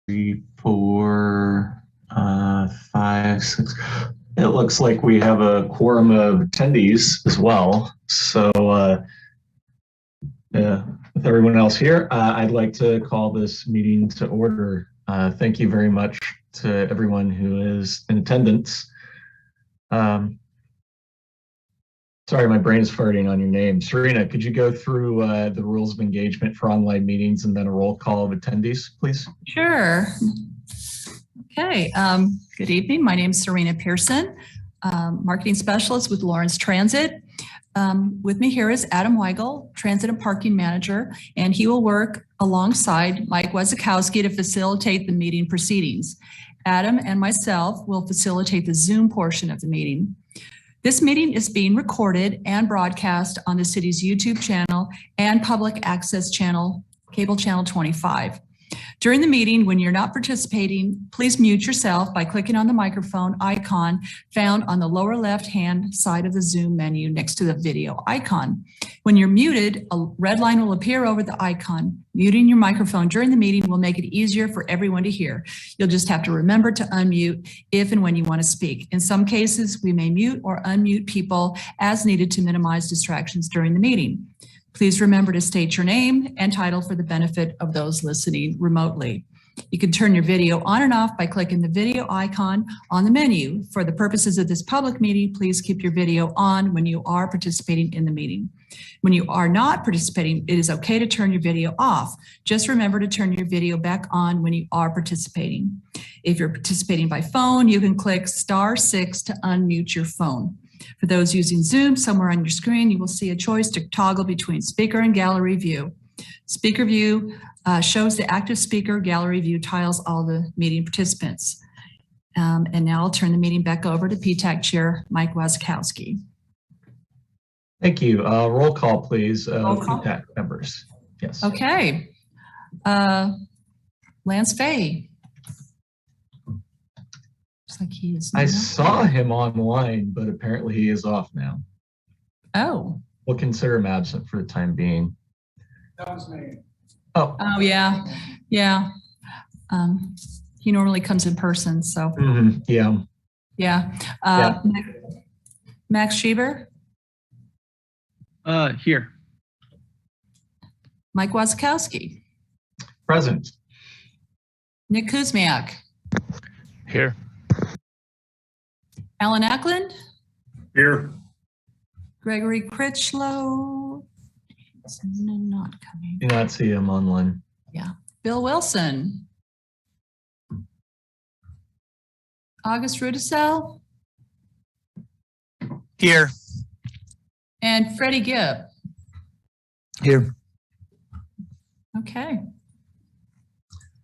3, 4, 5, 6. It looks like we have a quorum of attendees as well. So with everyone else here, I'd like to call this meeting to order. Thank you very much to everyone who is in attendance. Sorry, my brain's farting on your name. Serena, could you go through the rules of engagement for online meetings and then a roll call of attendees, please? Sure. Okay, good evening. My name is Serena Pearson, Marketing Specialist with Lawrence Transit. With me here is Adam Weigel, Transit and Parking Manager, and he will work alongside Mike Wazakowski to facilitate the meeting proceedings. Adam and myself will facilitate the Zoom portion of the meeting. This meeting is being recorded and broadcast on the city's YouTube channel and public access channel, cable channel 25. During the meeting, when you're not participating, please mute yourself by clicking on the microphone icon found on the lower left-hand side of the Zoom menu next to the video icon. When you're muted, a red line will appear over the icon. Muting your microphone during the meeting will make it easier for everyone to hear. You'll just have to remember to unmute if and when you want to speak. In some cases, we may mute or unmute people as needed to minimize distractions during the meeting. Please remember to state your name and title for the benefit of those listening remotely. You can turn your video on and off by clicking the video icon on the menu. For the purposes of this public meeting, please keep your video on when you are participating in the meeting. When you are not participating, it is okay to turn your video off. Just remember to turn your video back on when you are participating. If you're participating by phone, you can click *6 to unmute your phone. For those using Zoom, somewhere on your screen, you will see a choice to toggle between speaker and gallery view. Speaker view shows the active speaker, gallery view tiles all the meeting participants. And now I'll turn the meeting back over to PTAC Chair Mike Wazakowski. Thank you. Roll call, please, Roll call. PTAC members. Yes. Okay. Lance Fay. Like he is. I saw him online, but apparently he is off now. Oh. We'll consider him absent for the time being. That was me. Oh yeah. Yeah. He normally comes in person, so. Yeah. Yeah. Max Schieber? Here. Mike Wazakowski? Present. Nick Kuzmiak? Here. Alan Ackland? Here. Gregory Critchlow? Not coming. Do not see him online. Yeah. Bill Wilson? August Rudisell? Here. And Freddie Gibb? Here. Okay.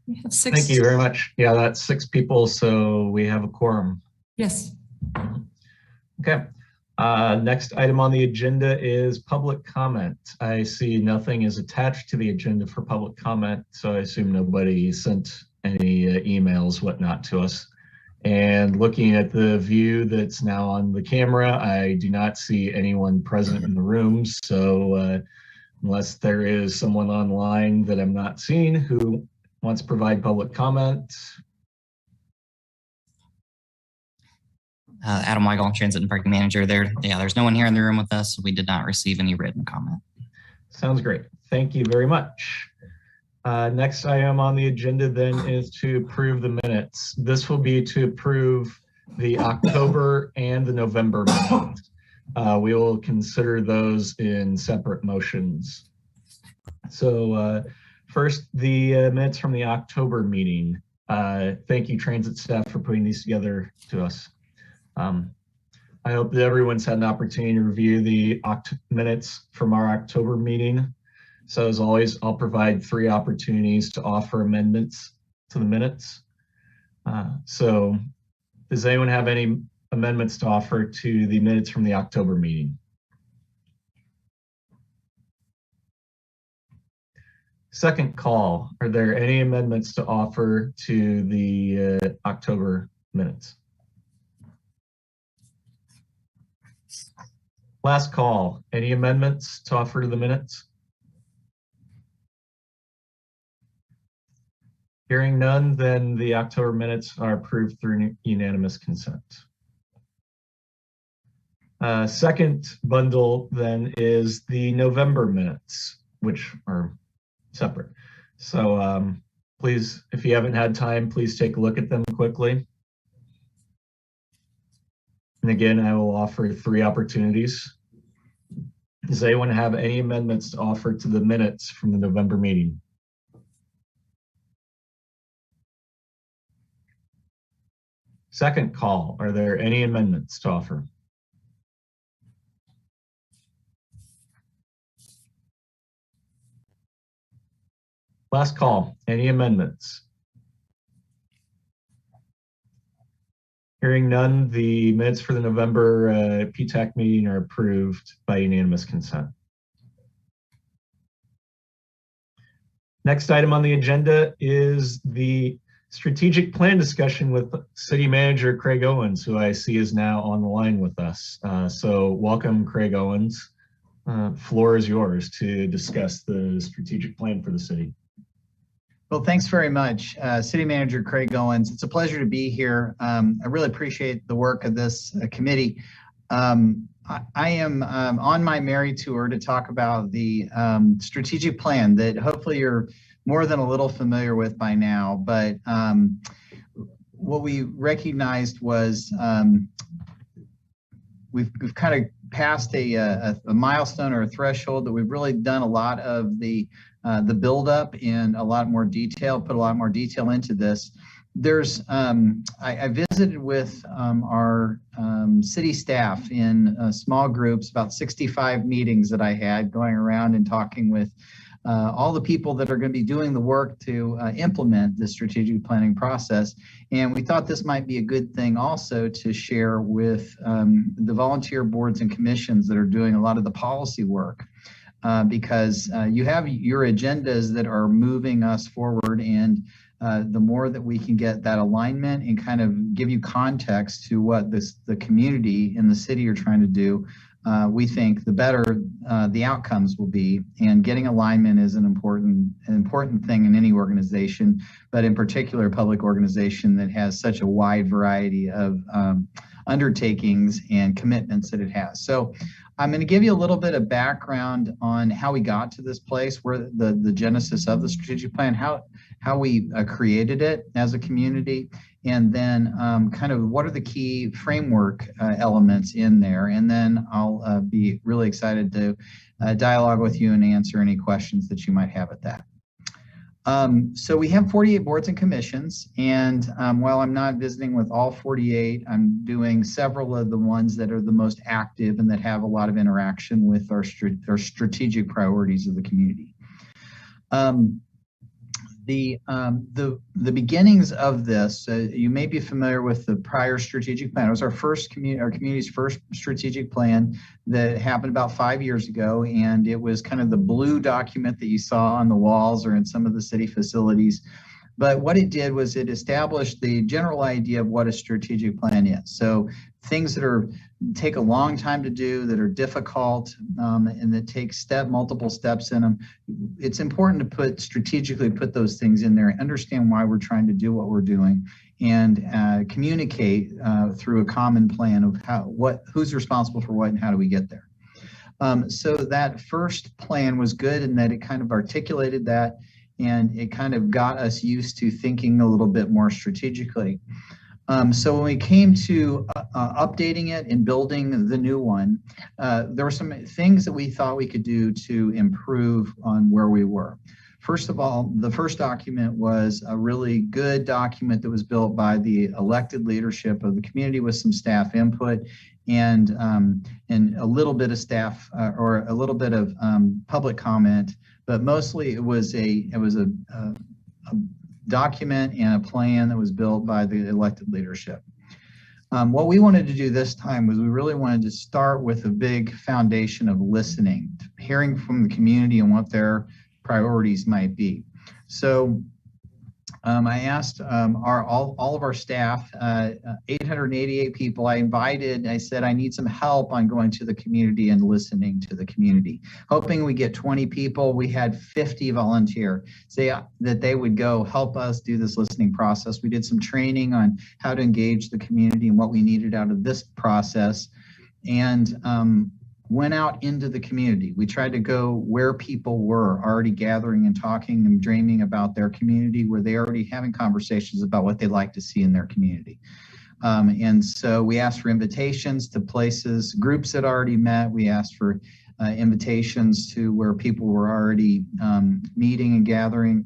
We have 6. Thank you very much. Yeah, that's 6 people, so we have a quorum. Yes. Okay. Next item on the agenda is public comment. I see nothing is attached to the agenda for public comment, so I assume nobody sent any emails, whatnot to us. And looking at the view that's now on the camera, I do not see anyone present in the room. So unless there is someone online that I'm not seeing who wants to provide public comment. Adam Weigel, Transit and Parking Manager. There's no one here in the room with us. So we did not receive any written comment. Sounds great. Thank you very much. Next item on the agenda then is to approve the minutes. This will be to approve the October and the November minutes. We will consider those in separate motions. So first, the minutes from the October meeting. Thank you, Transit staff, for putting these together to us. I hope that everyone's had an opportunity to review the minutes from our October meeting. So as always, I'll provide 3 opportunities to offer amendments to the minutes. So does anyone have any amendments to offer to the minutes from the October meeting? Second call, are there any amendments to offer to the October minutes? Last call, any amendments to offer to the minutes? Hearing none, then the October minutes are approved through unanimous consent. Second bundle then is the November minutes, which are separate. So please, if you haven't had time, please take a look at them quickly. And again, I will offer 3 opportunities. Does anyone have any amendments to offer to the minutes from the November meeting? Second call, are there any amendments to offer? Last call, any amendments? Hearing none, the minutes for the November PTAC meeting are approved by unanimous consent. Next item on the agenda is the strategic plan discussion with City Manager Craig Owens, who I see is now on the line with us. So welcome, Craig Owens. Floor is yours to discuss the strategic plan for the city. Well, thanks very much, City Manager Craig Owens. It's a pleasure to be here. I really appreciate the work of this committee. I am on my Mary tour to talk about the strategic plan that hopefully you're more than a little familiar with by now. But what we recognized was we've kind of passed a milestone or a threshold that we've really done a lot of the buildup in a lot more detail, put a lot more detail into this. There's, I visited with our city staff in small groups, about 65 meetings that I had going around and talking with all the people that are going to be doing the work to implement the strategic planning process. And we thought this might be a good thing also to share with the volunteer boards and commissions that are doing a lot of the policy work. Because you have your agendas that are moving us forward, and the more that we can get that alignment and kind of give you context to what the community in the city are trying to do, we think the better the outcomes will be. And getting alignment is an important thing in any organization, but in particular a public organization that has such a wide variety of undertakings and commitments that it has. So I'm going to give you a little bit of background on how we got to this place, where the genesis of the strategic plan, how we created it as a community, and then kind of what are the key framework elements in there. And then I'll be really excited to dialogue with you and answer any questions that you might have at that. So we have 48 boards and commissions, and while I'm not visiting with all 48, I'm doing several of the ones that are the most active and that have a lot of interaction with our strategic priorities of the community. The beginnings of this, you may be familiar with the prior strategic plan. It was our community's first strategic plan that happened about 5 years ago, and it was kind of the blue document that you saw on the walls or in some of the city facilities. But what it did was it established the general idea of what a strategic plan is. So things that take a long time to do, that are difficult, and that take multiple steps in them. It's important to strategically put those things in there, understand why we're trying to do what we're doing, and communicate through a common plan of who's responsible for what and how do we get there. So that first plan was good in that it kind of articulated that, and it kind of got us used to thinking a little bit more strategically. So when we came to updating it and building the new one, there were some things that we thought we could do to improve on where we were. First of all, the first document was a really good document that was built by the elected leadership of the community with some staff input and a little bit of staff or a little bit of public comment, but mostly it was a document and a plan that was built by the elected leadership. What we wanted to do this time was we really wanted to start with a big foundation of listening, hearing from the community and what their priorities might be. So I asked all of our staff, 888 people, I said, I need some help on going to the community and listening to the community. Hoping we get 20 people, we had 50 volunteer say that they would go help us do this listening process. We did some training on how to engage the community and what we needed out of this process. And went out into the community. We tried to go where people were already gathering and talking and dreaming about their community, where they're already having conversations about what they'd like to see in their community. And so we asked for invitations to places, groups that already met. We asked for invitations to where people were already meeting and gathering.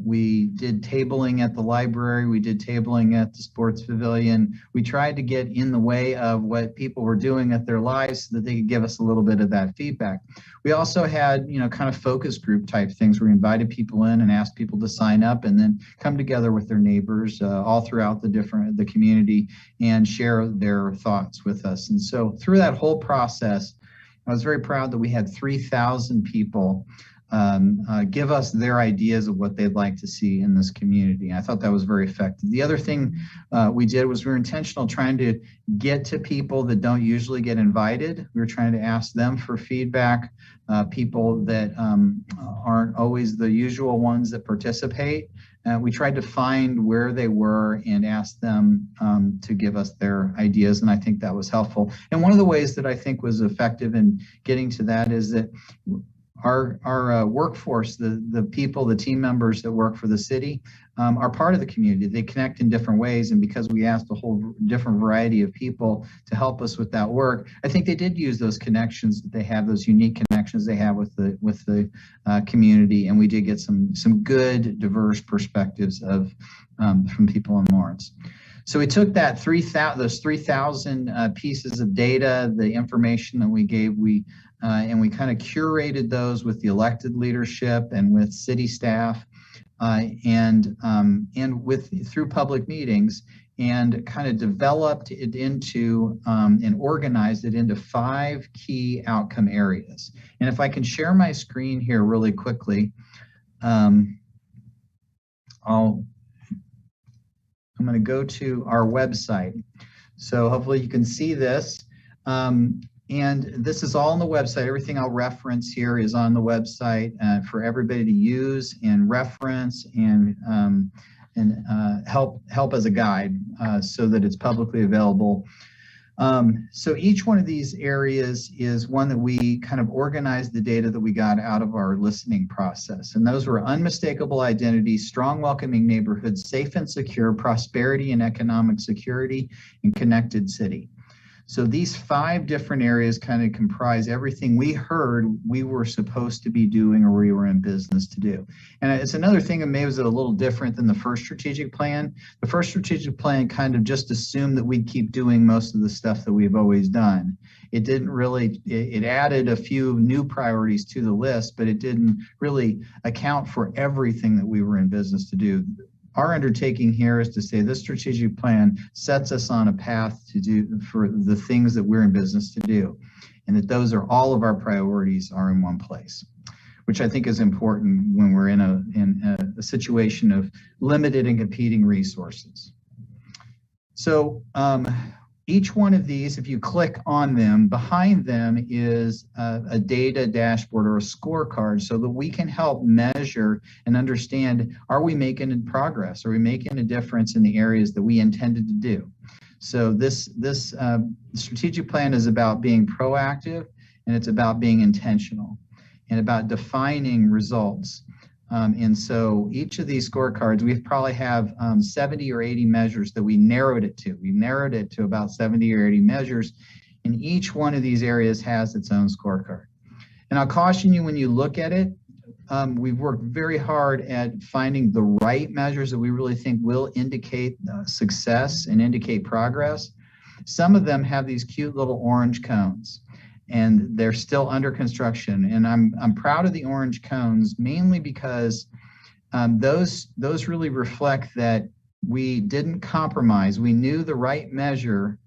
We did tabling at the library. We did tabling at the sports pavilion. We tried to get in the way of what people were doing at their lives so that they could give us a little bit of that feedback. We also had, kind of focus group type things where we invited people in and asked people to sign up and then come together with their neighbors all throughout the community and share their thoughts with us. And so through that whole process, I was very proud that we had 3,000 people give us their ideas of what they'd like to see in this community. I thought that was very effective. The other thing we did was we were intentional trying to get to people that don't usually get invited. We were trying to ask them for feedback, people that aren't always the usual ones that participate. We tried to find where they were and ask them to give us their ideas, and I think that was helpful. And one of the ways that I think was effective in getting to that is that our workforce, the people, the team members that work for the city are part of the community. They connect in different ways, and because we asked a whole different variety of people to help us with that work, I think they did use those connections that they have, those unique connections they have with the community, and we did get some good, diverse perspectives of from people in Lawrence. So we took that those 3,000 pieces of data, the information that we gave, and we kind of curated those with the elected leadership and with city staff and through public meetings, and kind of developed it into and organized it into 5 key outcome areas. And if I can share my screen here really quickly, I'm going to go to our website. So hopefully you can see this. And this is all on the website. Everything I'll reference here is on the website for everybody to use and reference and help as a guide so that it's publicly available. So each one of these areas is one that we kind of organized the data that we got out of our listening process. And those were unmistakable identity, strong welcoming neighborhoods, safe and secure, prosperity and economic security, and connected city. So these 5 different areas kind of comprise everything we heard we were supposed to be doing or we were in business to do. And it's another thing that maybe was a little different than the first strategic plan. The first strategic plan kind of just assumed that we'd keep doing most of the stuff that we've always done. It didn't really, it added a few new priorities to the list, but it didn't really account for everything that we were in business to do. Our undertaking here is to say this strategic plan sets us on a path to do for the things that we're in business to do, and that those are all of our priorities are in one place, which I think is important when we're in a situation of limited and competing resources. So each one of these, if you click on them, behind them is a data dashboard or a scorecard so that we can help measure and understand, are we making progress? Are we making a difference in the areas that we intended to do? So this strategic plan is about being proactive, and it's about being intentional and about defining results. And so each of these scorecards, we probably have 70 or 80 measures that we narrowed it to. We narrowed it to about 70 or 80 measures, and each one of these areas has its own scorecard. And I'll caution you when you look at it, we've worked very hard at finding the right measures that we really think will indicate success and indicate progress. Some of them have these cute little orange cones, and they're still under construction. And I'm proud of the orange cones, mainly because those really reflect that we didn't compromise. We knew the right measure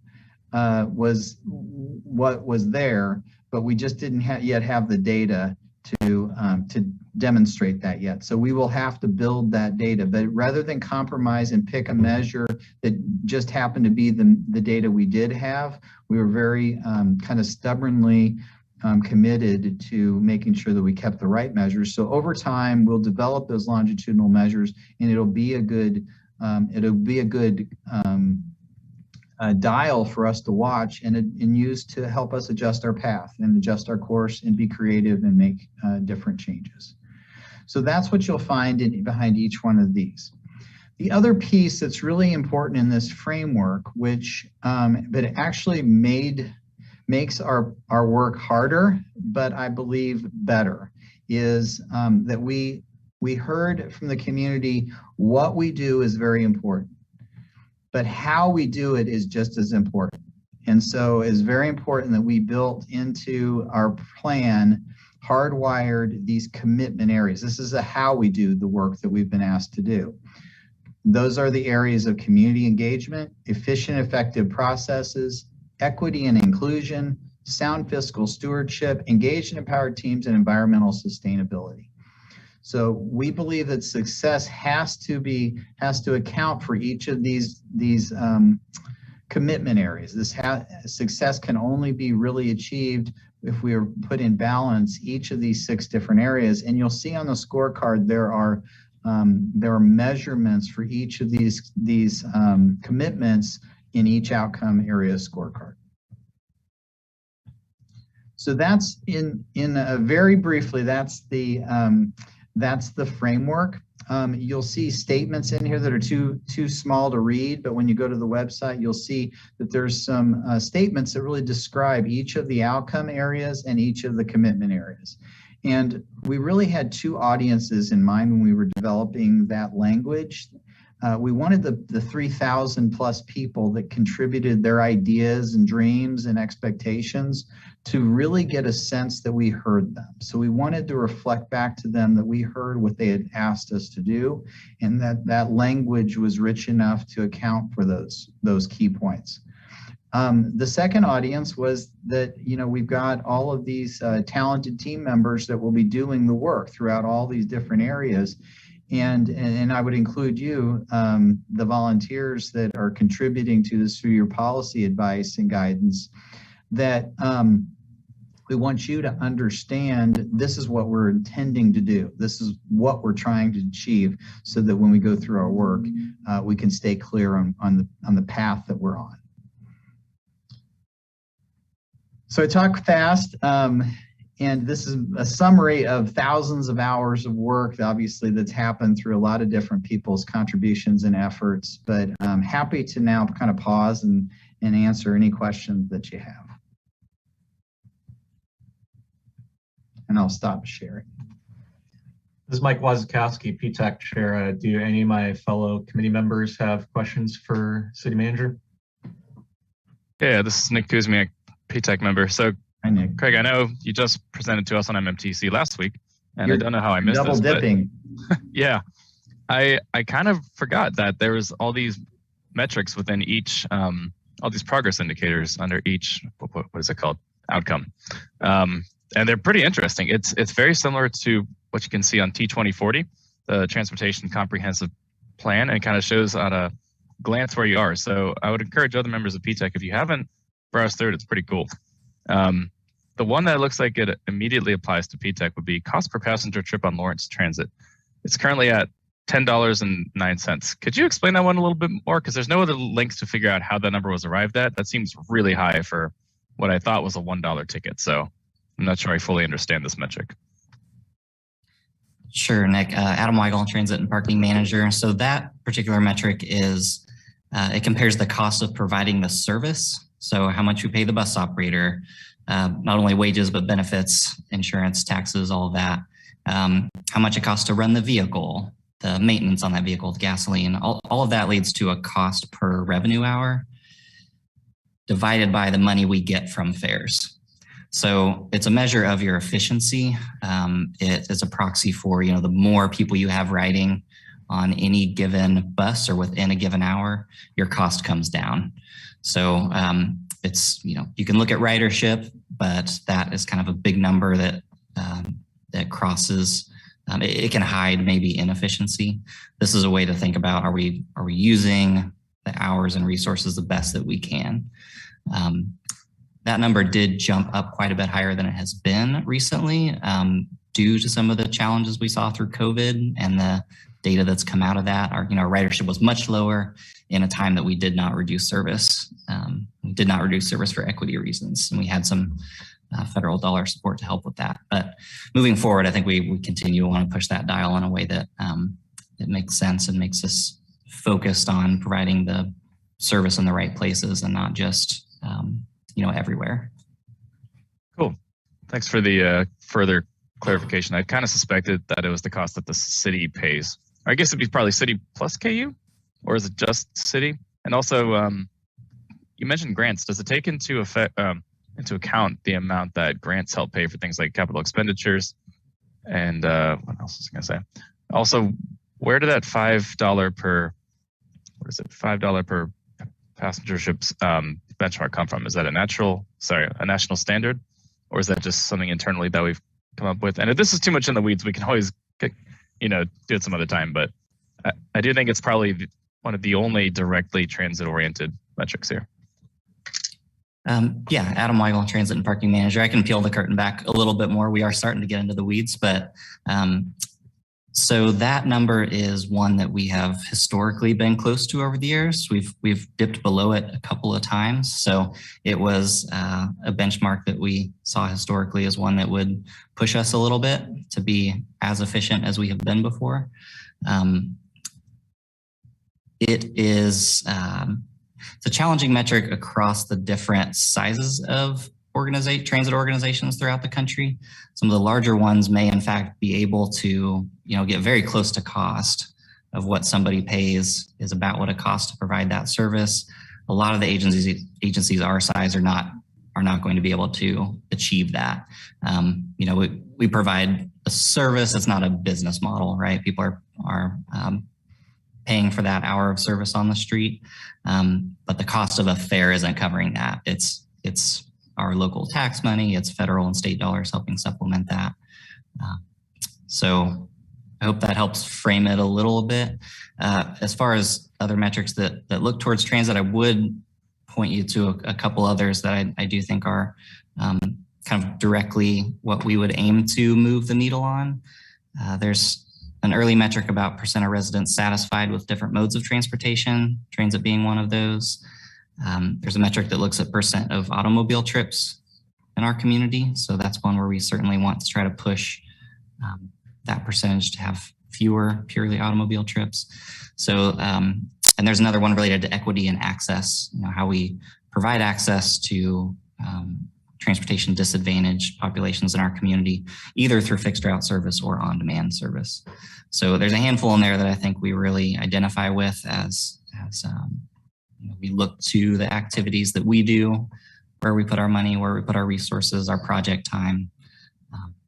was what was there, but we just didn't yet have the data to demonstrate that yet. So we will have to build that data, but rather than compromise and pick a measure that just happened to be the data we did have, we were very kind of stubbornly committed to making sure that we kept the right measures. So over time, we'll develop those longitudinal measures, and it'll be a good dial for us to watch and use to help us adjust our path and adjust our course and be creative and make different changes. So that's what you'll find behind each one of these. The other piece that's really important in this framework, which but it actually makes our work harder, but I believe better, is that we heard from the community what we do is very important, but how we do it is just as important. And so it's very important that we built into our plan, hardwired these commitment areas. This is how we do the work that we've been asked to do. Those are the areas of community engagement, efficient, effective processes, equity and inclusion, sound fiscal stewardship, engaged and empowered teams, and environmental sustainability. So we believe that success has to account for each of these commitment areas. Success can only be really achieved if we are put in balance each of these 6 different areas. And you'll see on the scorecard there are measurements for each of these commitments in each outcome area scorecard. So that's very briefly, that's the framework. You'll see statements in here that are too small to read, but when you go to the website, you'll see that there's some statements that really describe each of the outcome areas and each of the commitment areas. And we really had 2 audiences in mind when we were developing that language. We wanted the 3,000 plus people that contributed their ideas and dreams and expectations to really get a sense that we heard them. So we wanted to reflect back to them that we heard what they had asked us to do, and that language was rich enough to account for those key points. The second audience was that, we've got all of these talented team members that will be doing the work throughout all these different areas. And I would include you, the volunteers that are contributing to this through your policy advice and guidance, that we want you to understand this is what we're intending to do. This is what we're trying to achieve, so that when we go through our work, we can stay clear on the path that we're on. So I talk fast. And this is a summary of thousands of hours of work, obviously, that's happened through a lot of different people's contributions and efforts. But I'm happy to now kind of pause and answer any questions that you have. And I'll stop sharing. This is Mike Wazakowski, PTAC Chair. Do any of my fellow committee members have questions for City Manager? Yeah, this is Nick Kuzmiak, PTAC member. So, Hi, Nick. Craig, I know you just presented to us on MMTC last week, and I don't know how I missed double this. dipping. Yeah, I kind of forgot that there was all these metrics within each, all these progress indicators under each, what is it called, outcome. And they're pretty interesting. It's very similar to what you can see on T2040, the Transportation Comprehensive Plan, and it kind of shows at a glance where you are. So I would encourage other members of PTAC, if you haven't browsed through it, it's pretty cool. The one that looks like it immediately applies to PTAC would be cost per passenger trip on Lawrence Transit. It's currently at $10.09. Could you explain that one a little bit more? Because there's no other links to figure out how that number was arrived at. That seems really high for what I thought was a $1 ticket. So I'm not sure I fully understand this metric. Sure, Nick. Adam Weigel, Transit and Parking Manager. So that particular metric is, it compares the cost of providing the service. So how much we pay the bus operator, not only wages, but benefits, insurance, taxes, all of that. How much it costs to run the vehicle, the maintenance on that vehicle, the gasoline, all of that leads to a cost per revenue hour divided by the money we get from fares. So it's a measure of your efficiency. It is a proxy for, the more people you have riding on any given bus or within a given hour, your cost comes down. So it's, you can look at ridership, but that is kind of a big number that that crosses it can hide maybe inefficiency. This is a way to think about, are we using the hours and resources the best that we can? That number did jump up quite a bit higher than it has been recently, due to some of the challenges we saw through COVID and the data that's come out of that. Our ridership was much lower in a time that we did not reduce service. We did not reduce service for equity reasons, and we had some federal dollar support to help with that. But moving forward, I think we continue to want to push that dial in a way that it makes sense and makes us focused on providing the service in the right places and not just everywhere. Cool. Thanks for the further clarification. I kind of suspected that it was the cost that the city pays. I guess it'd be probably city plus KU, or is it just city? And also, you mentioned grants. Does it take into account the amount that grants help pay for things like capital expenditures? And what else was I going to say? Also, where did that $5 per passenger ships benchmark come from? Is that a national standard, or is that just something internally that we've come up with? And if this is too much in the weeds, we can always do it some other time. But I do think it's probably one of the only directly transit-oriented metrics here. Yeah, Adam Weigel, Transit and Parking Manager. I can peel the curtain back a little bit more. We are starting to get into the weeds, but so that number is one that we have historically been close to over the years. We've dipped below it a couple of times. So it was a benchmark that we saw historically as one that would push us a little bit to be as efficient as we have been before. It is it's a challenging metric across the different sizes of transit organizations throughout the country. Some of the larger ones may in fact be able to get very close to cost of what somebody pays is about what it costs to provide that service. A lot of the agencies our size are not going to be able to achieve that. We provide a service. It's not a business model, right? People are paying for that hour of service on the street, but the cost of a fare isn't covering that. It's our local tax money, it's federal and state dollars helping supplement that. So I hope that helps frame it a little bit. As far as other metrics that look towards transit, I would point you to a couple others that I do think are kind of directly what we would aim to move the needle on. There's an early metric about % of residents satisfied with different modes of transportation, transit being one of those. There's a metric that looks at % of automobile trips in our community. So that's one where we certainly want to try to push that percentage to have fewer purely automobile trips. So, and there's another one related to equity and access, how we provide access to transportation disadvantaged populations in our community, either through fixed route service or on-demand service. So there's a handful in there that I think we really identify with as we look to the activities that we do, where we put our money, where we put our resources, our project time,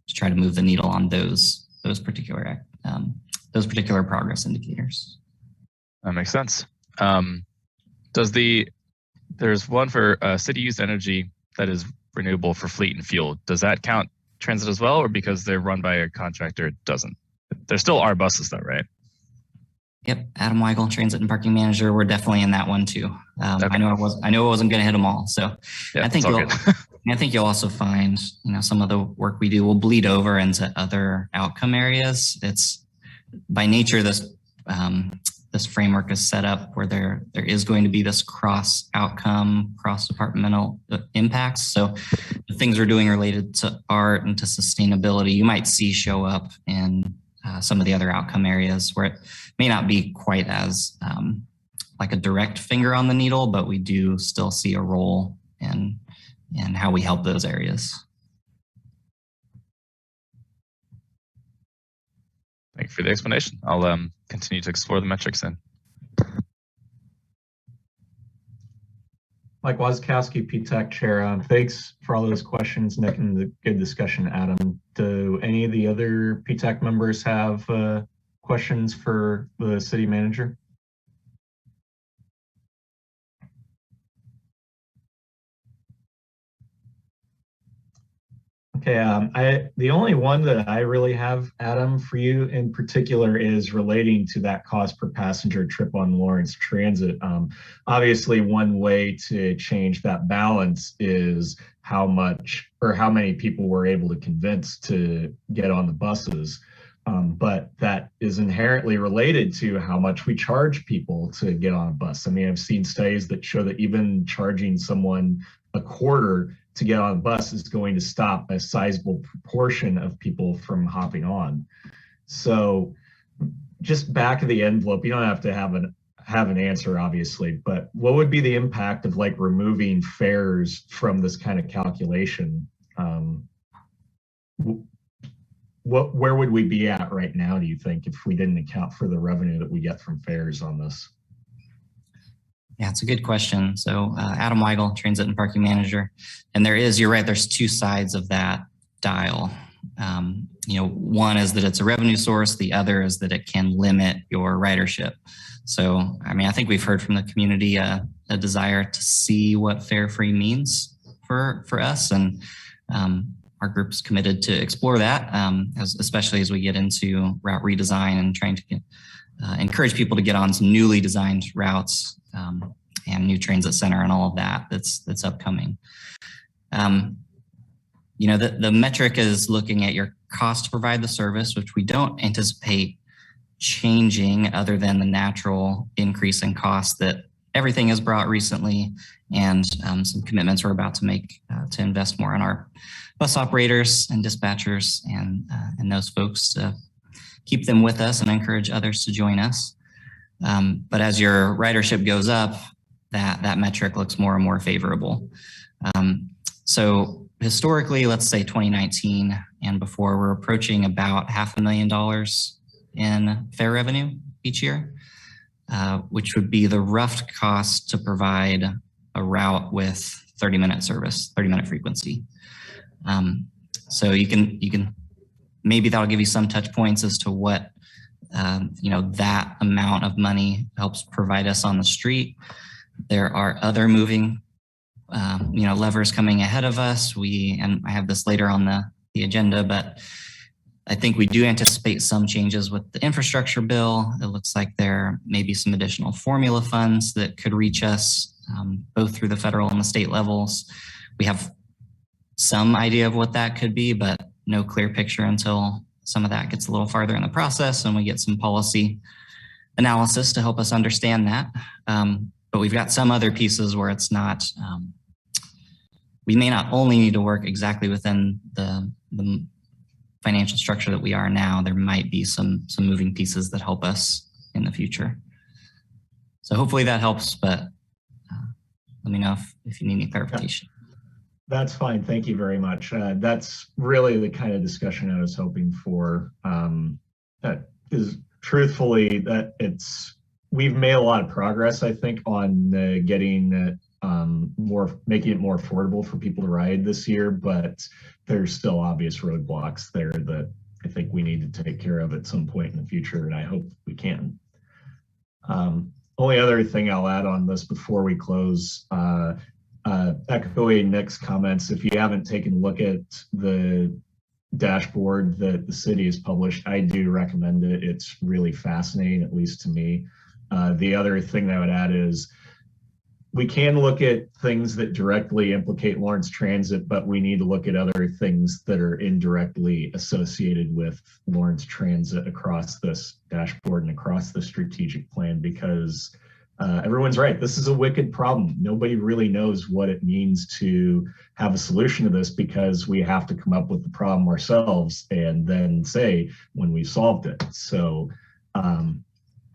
to try to move the needle on those particular progress indicators. That makes sense. There's one for city used energy that is renewable for fleet and fuel. Does that count transit as well, or because they're run by a contractor, it doesn't? There still are buses though, right? Yep, Adam Weigel, Transit and Parking Manager. We're definitely in that one too. Okay. I know I wasn't going to hit them all. So yeah, I think you'll also find, some of the work we do will bleed over into other outcome areas. It's by nature, this framework is set up where there is going to be this cross departmental impacts. So the things we're doing related to art and to sustainability, you might see show up in some of the other outcome areas where it may not be quite as like a direct finger on the needle, but we do still see a role in how we help those areas. Thank you for the explanation. I'll continue to explore the metrics then. Mike Wazkowski, PTAC Chair. Thanks for all those questions, Nick, and the good discussion, Adam. Do any of the other PTAC members have questions for the city manager? Okay. Okay, the only one that I really have, Adam, for you in particular is relating to that cost per passenger trip on Lawrence Transit. Obviously, one way to change that balance is how much or how many people we're able to convince to get on the buses. But that is inherently related to how much we charge people to get on a bus. I mean, I've seen studies that show that even charging someone a quarter to get on a bus is going to stop a sizable proportion of people from hopping on. So just back of the envelope, you don't have to have an answer, obviously, but what would be the impact of like removing fares from this kind of calculation? Where would we be at right now, do you think, if we didn't account for the revenue that we get from fares on this? Yeah, it's a good question. So Adam Weigel, Transit and Parking Manager. And you're right, there's two sides of that dial. One is that it's a revenue source. The other is that it can limit your ridership. So, I mean, I think we've heard from the community a desire to see what fare free means for us. And our group's committed to explore that, especially as we get into route redesign and trying to encourage people to get on some newly designed routes and new transit center and all of that's upcoming. The metric is looking at your cost to provide the service, which we don't anticipate changing other than the natural increase in cost that everything has brought recently, and some commitments we're about to make to invest more in our bus operators and dispatchers and those folks to keep them with us and encourage others to join us. But as your ridership goes up, that metric looks more and more favorable. So historically, let's say 2019 and before, we're approaching about $500,000 in fare revenue each year, which would be the rough cost to provide a route with 30-minute service, 30-minute frequency. So you can maybe that'll give you some touch points as to what that amount of money helps provide us on the street. There are other moving levers coming ahead of us. And I have this later on the agenda, but I think we do anticipate some changes with the infrastructure bill. It looks like there may be some additional formula funds that could reach us both through the federal and the state levels. We have some idea of what that could be, but no clear picture until some of that gets a little farther in the process and we get some policy analysis to help us understand that. But we've got some other pieces where it's not, we may not only need to work exactly within the financial structure that we are now. There might be some moving pieces that help us in the future. So hopefully that helps, but let me know if you need any clarification. That's fine. Thank you very much. That's really the kind of discussion I was hoping for. That is truthfully that we've made a lot of progress, I think, on getting it making it more affordable for people to ride this year, but there's still obvious roadblocks there that I think we need to take care of at some point in the future, and I hope we can. Only other thing I'll add on this before we close, echoing Nick's comments, if you haven't taken a look at the dashboard that the city has published, I do recommend it. It's really fascinating, at least to me. The other thing that I would add is we can look at things that directly implicate Lawrence Transit, but we need to look at other things that are indirectly associated with Lawrence Transit across this dashboard and across the strategic plan, because everyone's right. This is a wicked problem. Nobody really knows what it means to have a solution to this, because we have to come up with the problem ourselves and then say when we solved it. So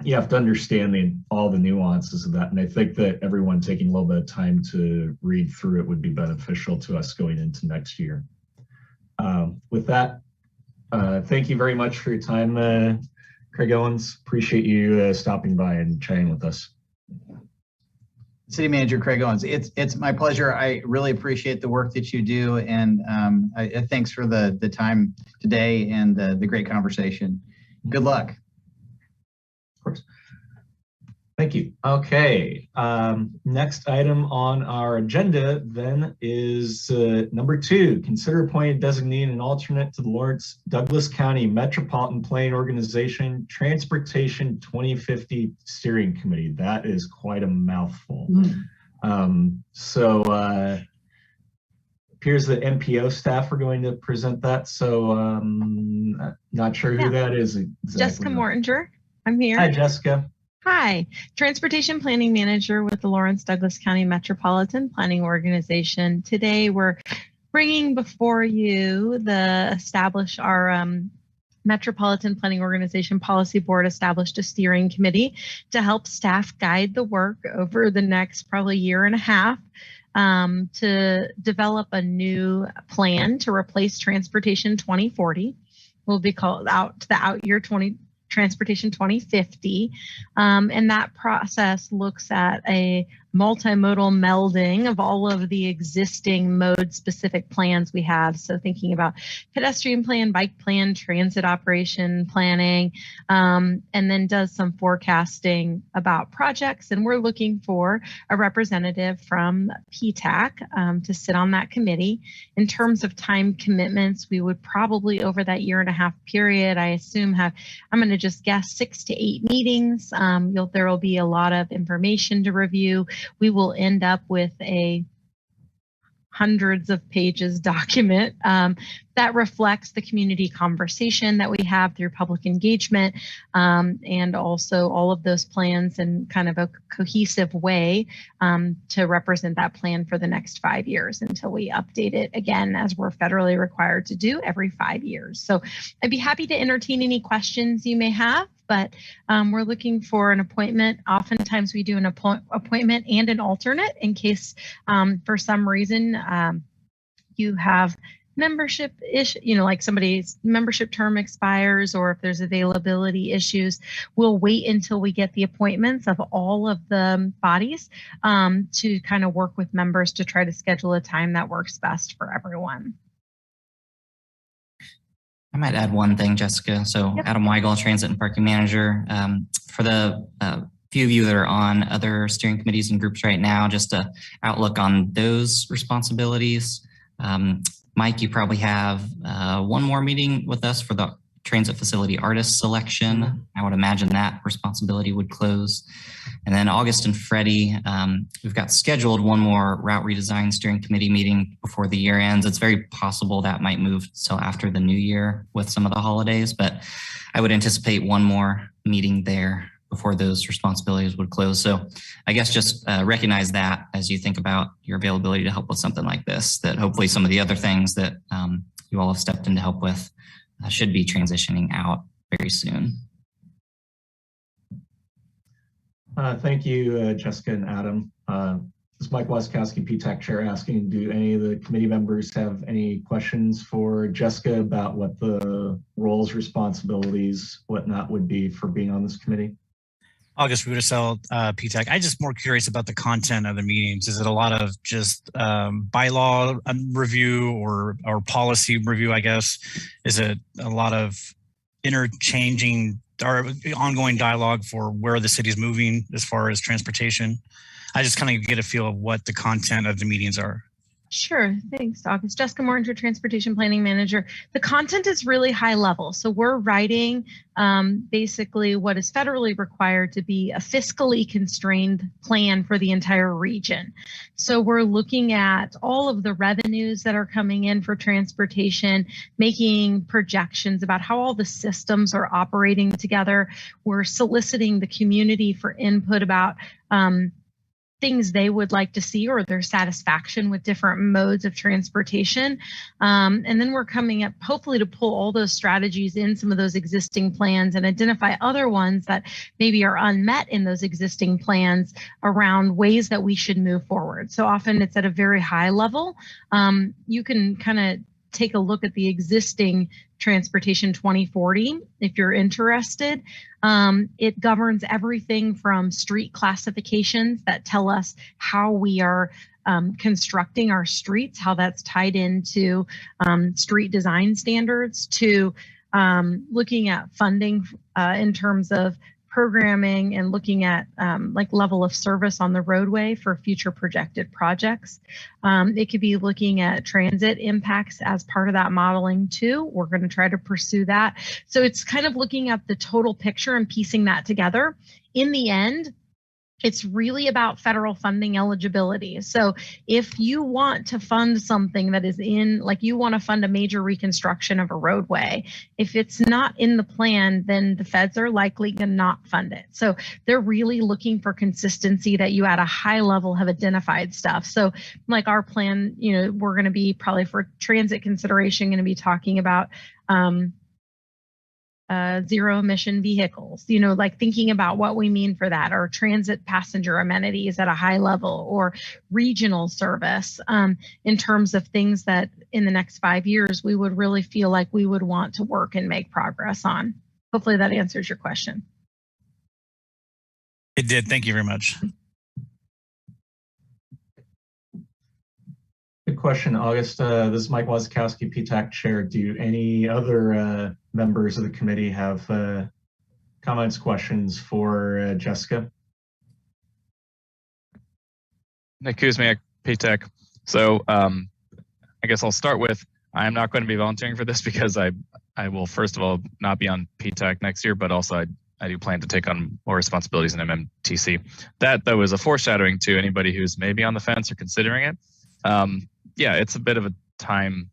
you have to understand all the nuances of that. And I think that everyone taking a little bit of time to read through it would be beneficial to us going into next year. With that, thank you very much for your time, Craig Owens. Appreciate you stopping by and chatting with us. City Manager Craig Owens, it's my pleasure. I really appreciate the work that you do, and thanks for the time today and the great conversation. Good luck. Of course. Thank you. Okay. Next item on our agenda then is number 2. Consider appointing, designating an alternate to the Lawrence Douglas County Metropolitan Planning Organization Transportation 2050 Steering Committee. That is quite a mouthful. Appears that MPO staff are going to present that. So not sure who that is exactly. Jessica Mortinger. I'm here. Hi, Jessica. Hi, Transportation Planning Manager with the Lawrence Douglas County Metropolitan Planning Organization. Today we're bringing before you our Metropolitan Planning Organization Policy Board established a steering committee to help staff guide the work over the next probably year and a half to develop a new plan to replace Transportation 2040. Will be called out to the out year Transportation 2050. And that process looks at a multimodal melding of all of the existing mode-specific plans we have. So thinking about pedestrian plan, bike plan, transit operation planning, and then does some forecasting about projects. And we're looking for a representative from PTAC to sit on that committee. In terms of time commitments, we would probably over that year and a half period, I assume I'm going to just guess 6 to 8 meetings. There will be a lot of information to review. We will end up with a hundreds of pages document that reflects the community conversation that we have through public engagement, and also all of those plans in kind of a cohesive way to represent that plan for the next 5 years until we update it again, as we're federally required to do every 5 years. So I'd be happy to entertain any questions you may have, but we're looking for an appointment. Oftentimes we do an appointment and an alternate in case for some reason you have membership issue, like somebody's membership term expires, or if there's availability issues. We'll wait until we get the appointments of all of the bodies to kind of work with members to try to schedule a time that works best for everyone. I might add one thing, Jessica. So Yep. Adam Weigel, Transit and Parking Manager. For the few of you that are on other steering committees and groups right now, just a outlook on those responsibilities. Mike, you probably have one more meeting with us for the transit facility artist selection. I would imagine that responsibility would close. And then August and Freddie, we've got scheduled one more route redesign steering committee meeting before the year ends. It's very possible that might move till after the new year with some of the holidays, but I would anticipate one more meeting there before those responsibilities would close. So I guess just recognize that as you think about your availability to help with something like this, that hopefully some of the other things that you all have stepped in to help with should be transitioning out very soon. Thank you, Jessica and Adam. This is Mike Wasikowski, PTAC Chair, asking, do any of the committee members have any questions for Jessica about what the roles, responsibilities, whatnot would be for being on this committee? August Rudisell, PTAC. I'm just more curious about the content of the meetings. Is it a lot of just bylaw review or policy review, I guess? Is it a lot of interchanging or ongoing dialogue for where the city's moving as far as transportation? I just kind of get a feel of what the content of the meetings are. Sure, thanks, August. Jessica Mortinger, Transportation Planning Manager. The content is really high level. So we're writing basically what is federally required to be a fiscally constrained plan for the entire region. So we're looking at all of the revenues that are coming in for transportation, making projections about how all the systems are operating together. We're soliciting the community for input about things they would like to see or their satisfaction with different modes of transportation. And then we're coming up hopefully to pull all those strategies in some of those existing plans and identify other ones that maybe are unmet in those existing plans around ways that we should move forward. So often it's at a very high level. You can kind of take a look at the existing Transportation 2040 if you're interested. It governs everything from street classifications that tell us how we are constructing our streets, how that's tied into street design standards, to looking at funding in terms of programming and looking at like level of service on the roadway for future projected projects. It could be looking at transit impacts as part of that modeling too. We're going to try to pursue that. So it's kind of looking at the total picture and piecing that together. In the end, it's really about federal funding eligibility. So if you want to fund something that is in, like you want to fund a major reconstruction of a roadway, if it's not in the plan, then the feds are likely to not fund it. So they're really looking for consistency that you at a high level have identified stuff. So like our plan, you know, we're going to be probably for transit consideration going to be talking about zero emission vehicles, you know, like thinking about what we mean for that, or transit passenger amenities at a high level, or regional service in terms of things that in the next 5 years, we would really feel like we would want to work and make progress on. Hopefully that answers your question. It did. Thank you very much. Good question, August. This is Mike Wazakowski, PTAC Chair. Do any other members of the committee have comments, questions for Jessica? Nick Kuzmiak, PTAC. So I guess I'll start with, I am not going to be volunteering for this because I will, first of all, not be on PTAC next year, but also I do plan to take on more responsibilities in MMTC. That, though, is a foreshadowing to anybody who's maybe on the fence or considering it. Yeah, it's a bit of a time,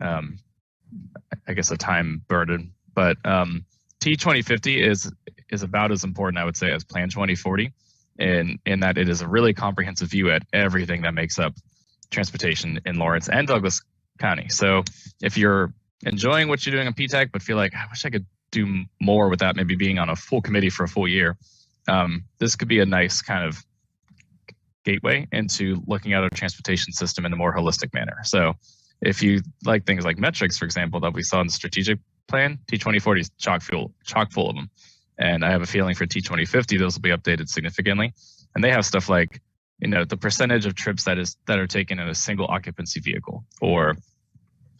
I guess a time burden, but T2050 is about as important, I would say, as Plan 2040, in that it is a really comprehensive view at everything that makes up transportation in Lawrence and Douglas County. So if you're enjoying what you're doing on PTAC, but feel like, I wish I could do more without maybe being on a full committee for a full year, this could be a nice kind of gateway into looking at our transportation system in a more holistic manner. So if you like things like metrics, for example, that we saw in the strategic plan, T2040 is chock full of them. And I have a feeling for T2050, those will be updated significantly. And they have stuff like, you know, the percentage of trips that are taken in a single occupancy vehicle, or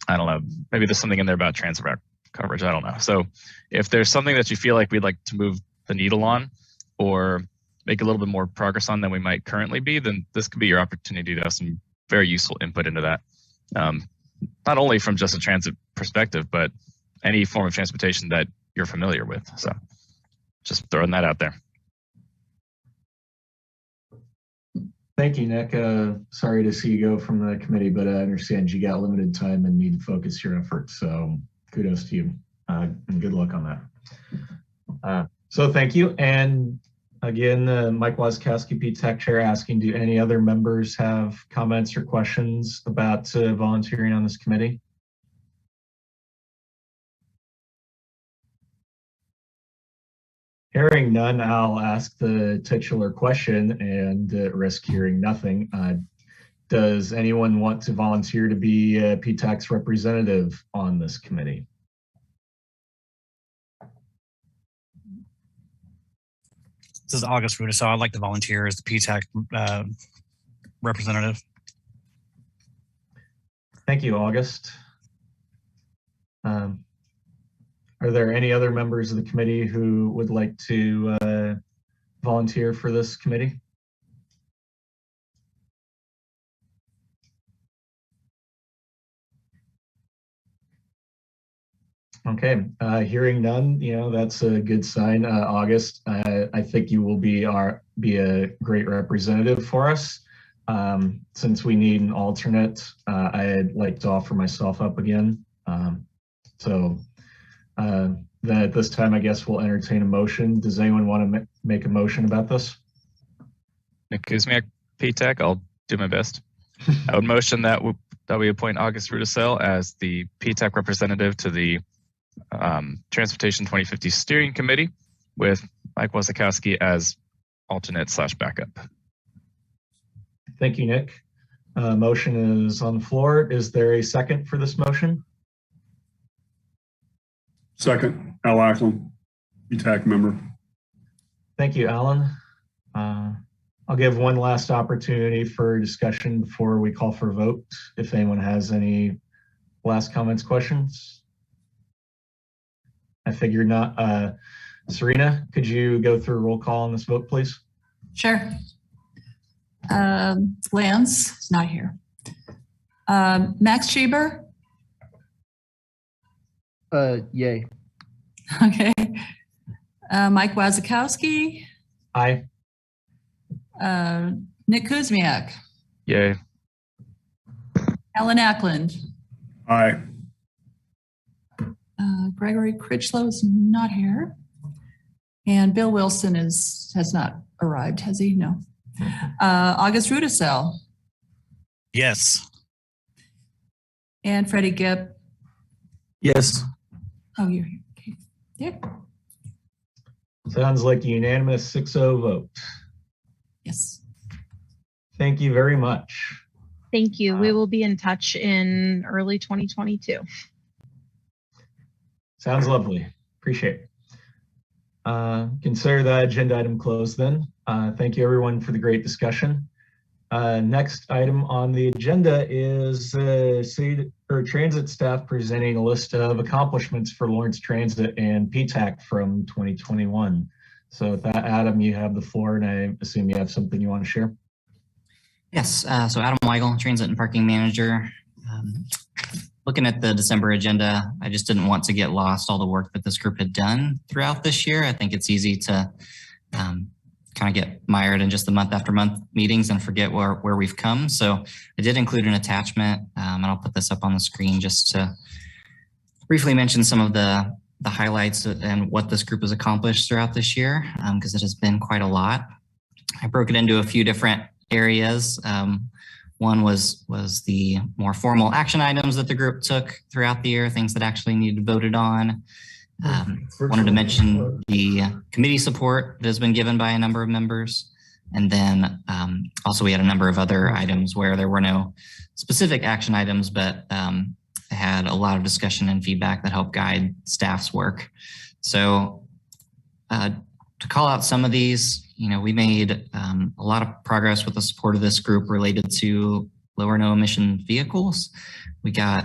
I don't know, maybe there's something in there about transit coverage, I don't know. So if there's something that you feel like we'd like to move the needle on, or make a little bit more progress on than we might currently be, then this could be your opportunity to have some very useful input into that. Not only from just a transit perspective, but any form of transportation that you're familiar with. So just throwing that out there. Thank you, Nick. Sorry to see you go from the committee, but I understand you got limited time and need to focus your efforts. So kudos to you and good luck on that. So thank you. And again, Mike Wazakowski, PTAC Chair, asking, do any other members have comments or questions about volunteering on this committee? Hearing none, I'll ask the titular question and risk hearing nothing. Does anyone want to volunteer to be PTAC's representative on this committee? This is August Rudisil. I'd like to volunteer as the PTAC representative. Thank you, August. Are there any other members of the committee who would like to volunteer for this committee? Okay, hearing none, you know, that's a good sign. August, I think you will be a great representative for us. Since we need an alternate, I'd like to offer myself up again. Then at this time, I guess we'll entertain a motion. Does anyone want to make a motion about this? Nick Kuzmiak, PTAC, I'll do my best. I would motion that we appoint August Rudisil as the PTAC representative to the Transportation 2050 Steering Committee, with Mike Wazakowski as alternate/backup. Thank you, Nick. Motion is on the floor. Is there a second for this motion? Second, Al Ackland, PTAC member. Thank you, Alan. I'll give one last opportunity for discussion before we call for a vote. If anyone has any last comments, questions. I figured not. Serena, could you go through a roll call on this vote, please? Sure. Lance is not here. Max Schieber? Yay. Okay. Mike Wazakowski? Aye. Nick Kuzmiak? Yay. Alan Ackland? Aye. Gregory Critchlow is not here. And Bill Wilson has not arrived, has he? No. August Rudisell? Yes. And Freddie Gibb? Yes. Oh, you're here. Okay. Yeah. Sounds like a unanimous 6-0 vote. Yes. Thank you very much. Thank you. We will be in touch in early 2022. Sounds lovely. Appreciate it. Consider that agenda item closed then. Thank you everyone for the great discussion. Next item on the agenda is city or transit staff presenting a list of accomplishments for Lawrence Transit and PTAC from 2021. So with that, Adam, you have the floor, and I assume you have something you want to share. Yes, so Adam Weigel, Transit and Parking Manager. Looking at the December agenda, I just didn't want to get lost all the work that this group had done throughout this year. I think it's easy to kind of get mired in just the month after month meetings and forget where we've come. So I did include an attachment, and I'll put this up on the screen just to briefly mention some of the highlights and what this group has accomplished throughout this year, because it has been quite a lot. I broke it into a few different areas. One was the more formal action items that the group took throughout the year, things that actually needed voted on. Wanted to mention the committee support that has been given by a number of members. And then also we had a number of other items where there were no specific action items, but had a lot of discussion and feedback that helped guide staff's work. So to call out some of these, we made a lot of progress with the support of this group related to low or no emission vehicles. We got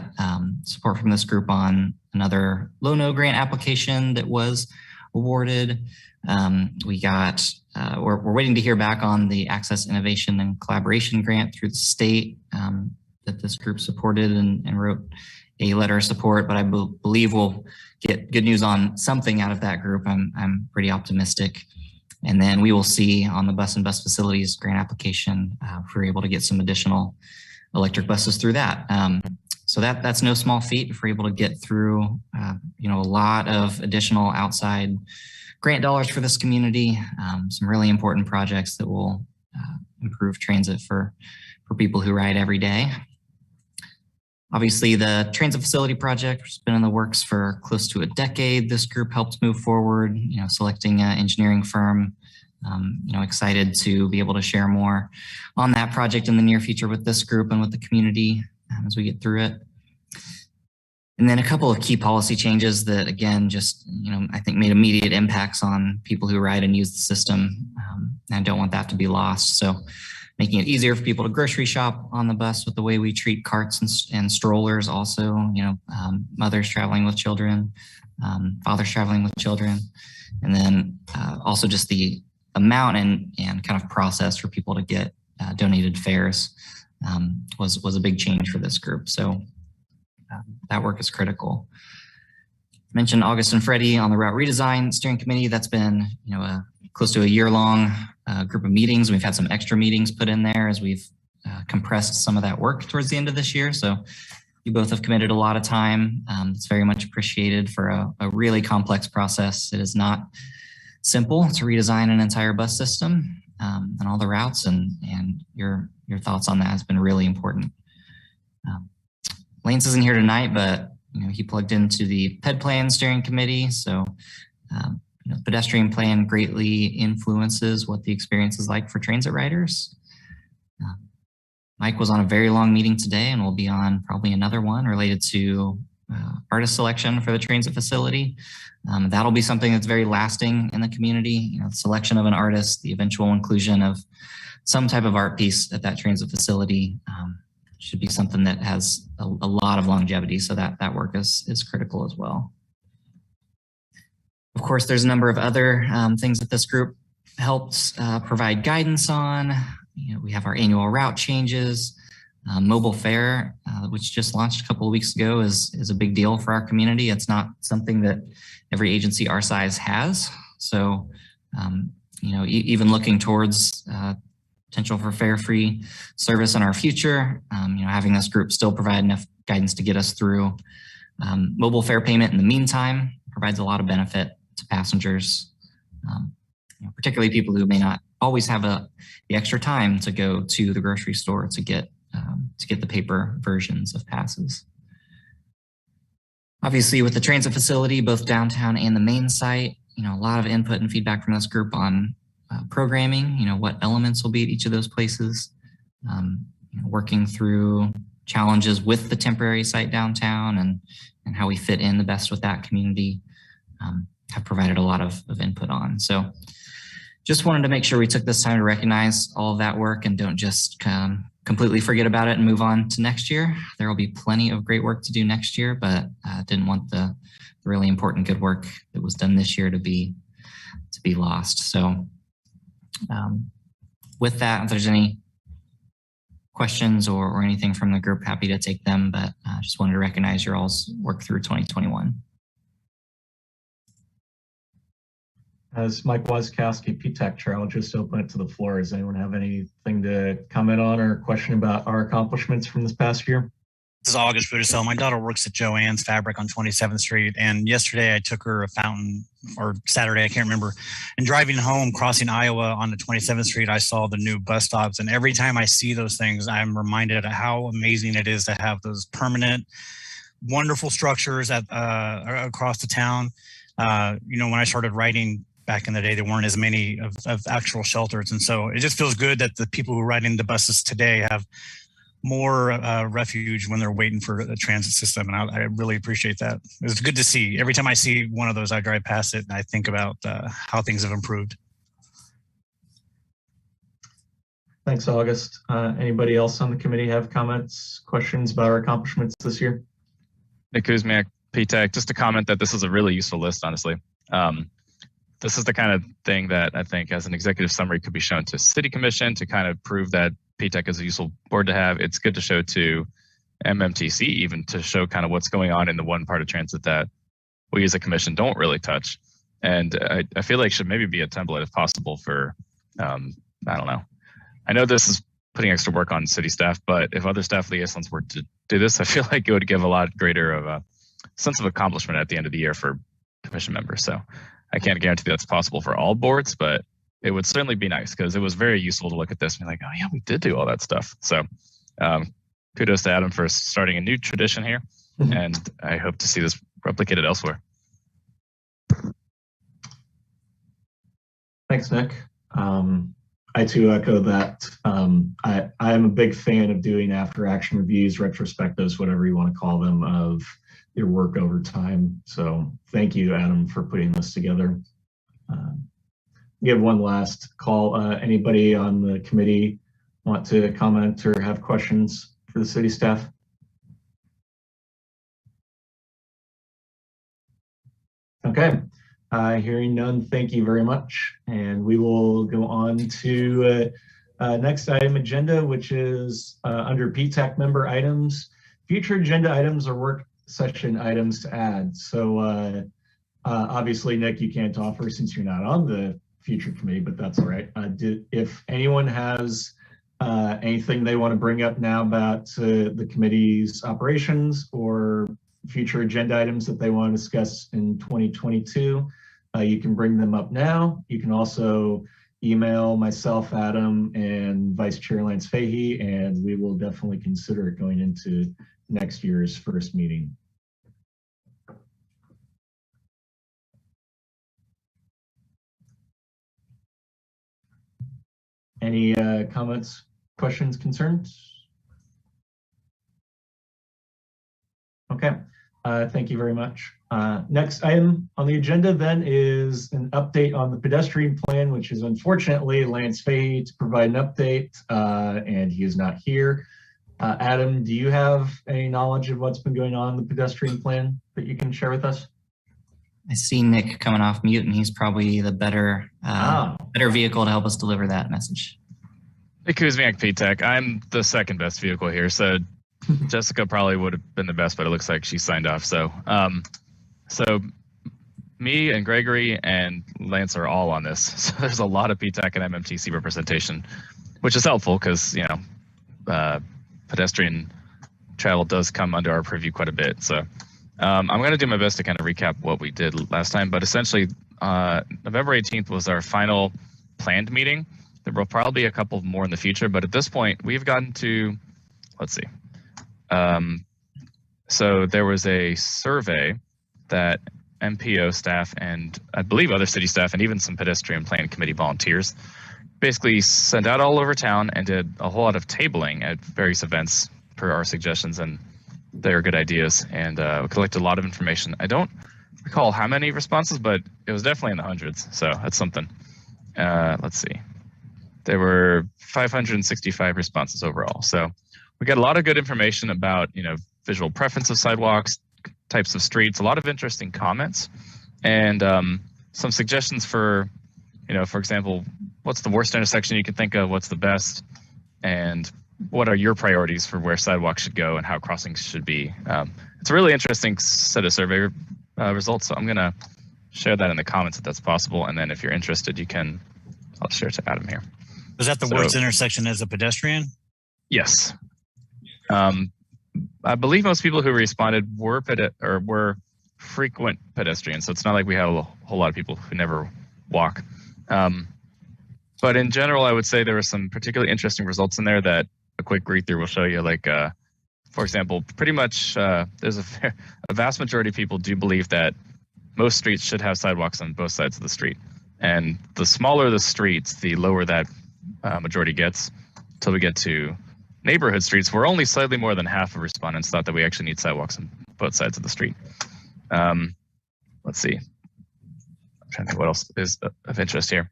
support from this group on another low-no grant application that was awarded. We're waiting to hear back on the Access Innovation and Collaboration Grant through the state that this group supported and wrote a letter of support, but I believe we'll get good news on something out of that group. I'm pretty optimistic. And then we will see on the Bus and Bus Facilities grant application if we're able to get some additional electric buses through that. So that's no small feat if we're able to get through a lot of additional outside grant dollars for this community, some really important projects that will improve transit for people who ride every day. Obviously, the transit facility project has been in the works for close to a decade. This group helped move forward, selecting an engineering firm. Excited to be able to share more on that project in the near future with this group and with the community as we get through it. And then a couple of key policy changes that, again, just, I think made immediate impacts on people who ride and use the system. And I don't want that to be lost. So making it easier for people to grocery shop on the bus with the way we treat carts and strollers also, mothers traveling with children, fathers traveling with children. And then also just the amount and kind of process for people to get donated fares was a big change for this group. So that work is critical. Mentioned August and Freddie on the route redesign steering committee. That's been, close to a year-long group of meetings. We've had some extra meetings put in there as we've compressed some of that work towards the end of this year. So you both have committed a lot of time. It's very much appreciated for a really complex process. It is not simple to redesign an entire bus system and all the routes, and your thoughts on that has been really important. Lance isn't here tonight, but he plugged into the PED plan steering committee. So pedestrian plan greatly influences what the experience is like for transit riders. Mike was on a very long meeting today and will be on probably another one related to artist selection for the transit facility. That'll be something that's very lasting in the community. The selection of an artist, the eventual inclusion of some type of art piece at that transit facility should be something that has a lot of longevity. So that work is critical as well. Of course, there's a number of other things that this group helps provide guidance on. We have our annual route changes. Mobile fare, which just launched a couple of weeks ago, is a big deal for our community. It's not something that every agency our size has. So, even looking towards potential for fare-free service in our future, having this group still provide enough guidance to get us through. Mobile fare payment in the meantime provides a lot of benefit to passengers, particularly people who may not always have the extra time to go to the grocery store to get the paper versions of passes. Obviously, with the transit facility, both downtown and the main site, a lot of input and feedback from this group on programming, what elements will be at each of those places, working through challenges with the temporary site downtown and how we fit in the best with that community, have provided a lot of input on. So just wanted to make sure we took this time to recognize all of that work and don't just completely forget about it and move on to next year. There will be plenty of great work to do next year, but didn't want the really important good work that was done this year to be lost. So with that, if there's any questions or anything from the group, happy to take them, but just wanted to recognize your all's work through 2021. As Mike Wazkowski, PTAC Chair, I'll just open it to the floor. Does anyone have anything to comment on or question about our accomplishments from this past year? This is August Budisell. My daughter works at Joann's Fabric on 27th Street. And yesterday I took her a fountain, or Saturday, I can't remember. And driving home, crossing Iowa on the 27th Street, I saw the new bus stops. And every time I see those things, I'm reminded of how amazing it is to have those permanent, wonderful structures across the town. When I started writing back in the day, there weren't as many of actual shelters. And so it just feels good that the people who ride in the buses today have more refuge when they're waiting for the transit system. And I really appreciate that. It's good to see. Every time I see one of those, I drive past it and I think about how things have improved. Thanks, August. Anybody else on the committee have comments, questions about our accomplishments this year? Nick Kuzmiak, PTAC, just to comment that this is a really useful list, honestly. This is the kind of thing that I think as an executive summary could be shown to City Commission to kind of prove that PTAC is a useful board to have. It's good to show to MMTC even to show kind of what's going on in the one part of transit that we as a commission don't really touch. And I feel like should maybe be a template if possible for, I don't know. I know this is putting extra work on city staff, but if other staff liaisons were to do this, I feel like it would give a lot greater of a sense of accomplishment at the end of the year for commission members. So I can't guarantee that's possible for all boards, but it would certainly be nice because it was very useful to look at this and be like, oh yeah, we did do all that stuff. So kudos to Adam for starting a new tradition here. And I hope to see this replicated elsewhere. Thanks, Nick. I too echo that. I am a big fan of doing after action reviews, retrospectives, whatever you want to call them, of your work over time. So thank you, Adam, for putting this together. Give one last call. Anybody on the committee want to comment or have questions for the city staff? Okay, hearing none, thank you very much. And we will go on to next item agenda, which is under PTAC member items. Future agenda items are work session items to add. So obviously, Nick, you can't offer since you're not on the future committee, but that's all right. If anyone has anything they want to bring up now about the committee's operations or future agenda items that they want to discuss in 2022, you can bring them up now. You can also email myself, Adam, and Vice Chair Lance Fahey, and we will definitely consider it going into next year's first meeting. Any comments, questions, concerns? Okay, thank you very much. Next item on the agenda then is an update on the pedestrian plan, which is unfortunately Lance Fahey to provide an update, and he is not here. Adam, do you have any knowledge of what's been going on in the pedestrian plan that you can share with us? I see Nick coming off mute, and he's probably the better vehicle to help us deliver that message. Nick Kuzmiak, PTech. I'm the second best vehicle here, so Jessica probably would have been the best, but it looks like she signed off. So, me and Gregory and Lance are all on this. So there's a lot of PTech and MMTC representation, which is helpful because, pedestrian travel does come under our purview quite a bit. So I'm going to do my best to kind of recap what we did last time, but essentially November 18th was our final planned meeting. There will probably be a couple more in the future, but at this point we've gotten to, let's see. So there was a survey that MPO staff and I believe other city staff and even some pedestrian plan committee volunteers basically sent out all over town and did a whole lot of tabling at various events per our suggestions, and they were good ideas, and we collected a lot of information. I don't recall how many responses, but it was definitely in the hundreds, so that's something. Let's see. There were 565 responses overall. So we got a lot of good information about, visual preference of sidewalks, types of streets, a lot of interesting comments, and some suggestions for, for example, what's the worst intersection you can think of, what's the best, and what are your priorities for where sidewalks should go and how crossings should be. It's a really interesting set of survey results, so I'm going to share that in the comments if that's possible, and then if you're interested, I'll share it to Adam here. Was that the worst intersection as a pedestrian? Yes. I believe most people who responded were frequent pedestrians, so it's not like we have a whole lot of people who never walk. But in general, I would say there were some particularly interesting results in there that a quick read through will show you. Like, for example, pretty much there's a vast majority of people do believe that most streets should have sidewalks on both sides of the street. And the smaller the streets, the lower that majority gets until we get to neighborhood streets, where only slightly more than half of respondents thought that we actually need sidewalks on both sides of the street. Let's see. I'm trying to think what else is of interest here.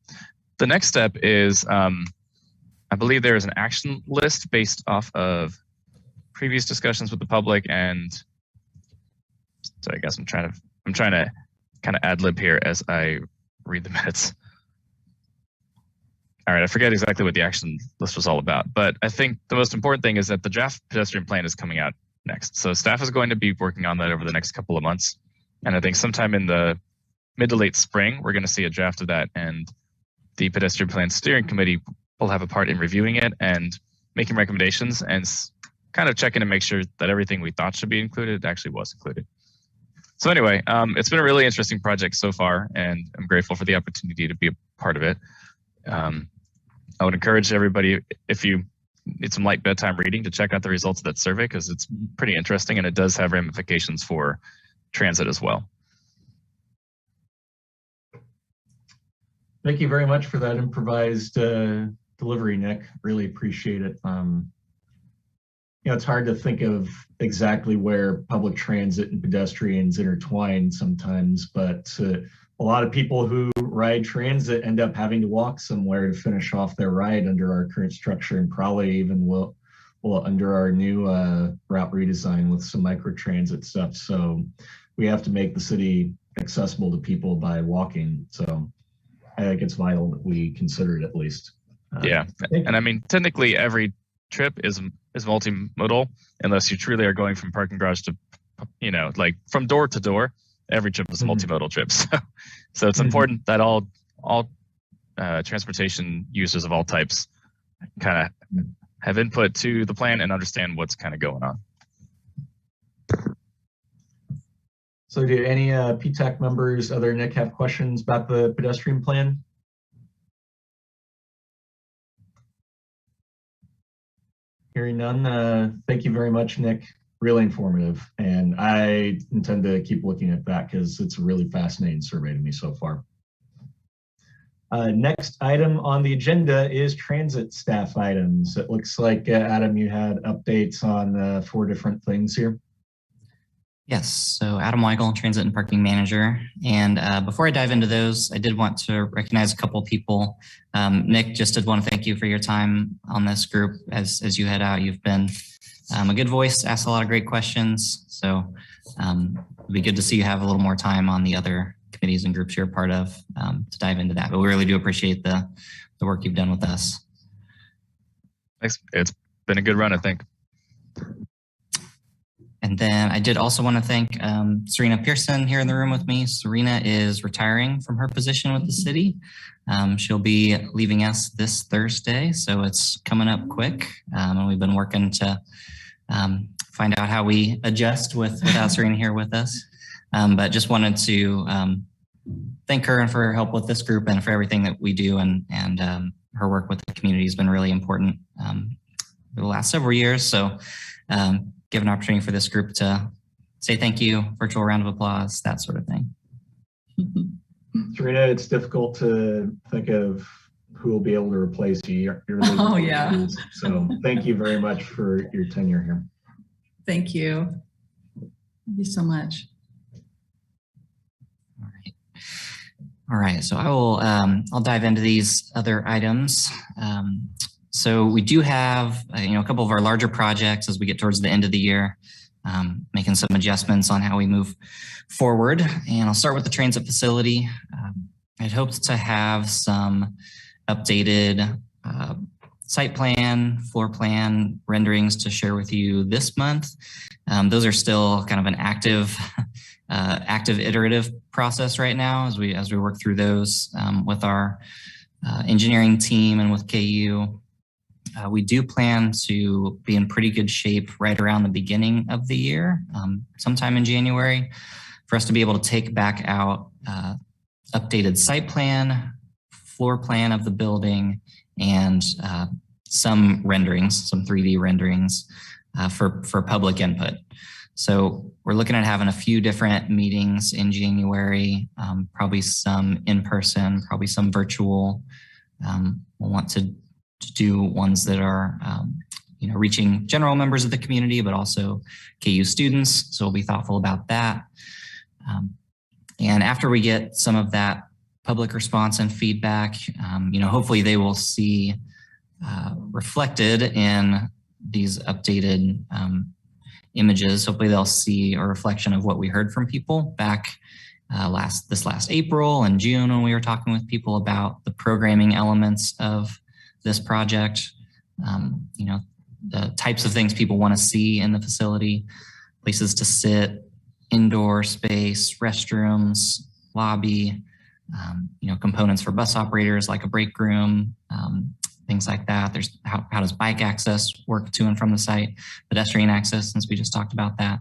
The next step is, I believe there is an action list based off of previous discussions with the public, and so I guess I'm trying to kind of ad lib here as I read the minutes. All right, I forget exactly what the action list was all about, but I think the most important thing is that the draft pedestrian plan is coming out next. So staff is going to be working on that over the next couple of months. And I think sometime in the mid to late spring, we're going to see a draft of that, and the pedestrian plan steering committee will have a part in reviewing it and making recommendations and kind of checking to make sure that everything we thought should be included actually was included. So anyway, it's been a really interesting project so far, and I'm grateful for the opportunity to be a part of it. I would encourage everybody, if you need some light bedtime reading, to check out the results of that survey, because it's pretty interesting and it does have ramifications for transit as well. Thank you very much for that improvised delivery, Nick. Really appreciate it. It's hard to think of exactly where public transit and pedestrians intertwine sometimes, but a lot of people who ride transit end up having to walk somewhere to finish off their ride under our current structure, and probably even will under our new route redesign with some microtransit stuff. So we have to make the city accessible to people by walking. So I think it's vital that we consider it at least. Yeah, and I mean, technically every trip is multimodal, unless you truly are going from parking garage to, like from door to door. Every trip is a multimodal trip. So it's important that all transportation users of all types kind of have input to the plan and understand what's kind of going on. So do any PTAC members, other than Nick, have questions about the pedestrian plan? Hearing none, thank you very much, Nick. Really informative, and I intend to keep looking at that because it's a really fascinating survey to me so far. Next item on the agenda is transit staff items. It looks like, Adam, you had updates on 4 different things here. Yes, so Adam Weigel, Transit and Parking Manager. And before I dive into those, I did want to recognize a couple of people. Nick, just did want to thank you for your time on this group. As you head out, you've been a good voice, asked a lot of great questions. So it'd be good to see you have a little more time on the other committees and groups you're a part of to dive into that. But we really do appreciate the work you've done with us. Thanks. It's been a good run, I think. And then I did also want to thank Serena Pearson here in the room with me. Serena is retiring from her position with the city. She'll be leaving us this Thursday, so it's coming up quick. And we've been working to find out how we adjust without Serena here with us. But just wanted to thank her and for her help with this group and for everything that we do. And her work with the community has been really important for the last several years. So give an opportunity for this group to say thank you, virtual round of applause, that sort of thing. Serena, it's difficult to think of who will be able to replace you. You're Oh, yeah. So thank you very much for your tenure here. Thank you. Thank you so much. All right, so I will, I'll dive into these other items. So we do have, a couple of our larger projects as we get towards the end of the year, making some adjustments on how we move forward. And I'll start with the transit facility. I'd hoped to have some updated site plan, floor plan renderings to share with you this month. Those are still kind of an active iterative process right now as we work through those with our engineering team and with KU. We do plan to be in pretty good shape right around the beginning of the year, sometime in January, for us to be able to take back out updated site plan, floor plan of the building, and some renderings, some 3D renderings for public input. So we're looking at having a few different meetings in January, probably some in person, probably some virtual. We'll want to do ones that are, reaching general members of the community, but also KU students. So we'll be thoughtful about that. And after we get some of that public response and feedback, hopefully they will see reflected in these updated images. Hopefully they'll see a reflection of what we heard from people back this last April and June when we were talking with people about the programming elements of this project. The types of things people want to see in the facility, places to sit, indoor space, restrooms, lobby, components for bus operators like a break room, things like that. There's how does bike access work to and from the site, pedestrian access, since we just talked about that.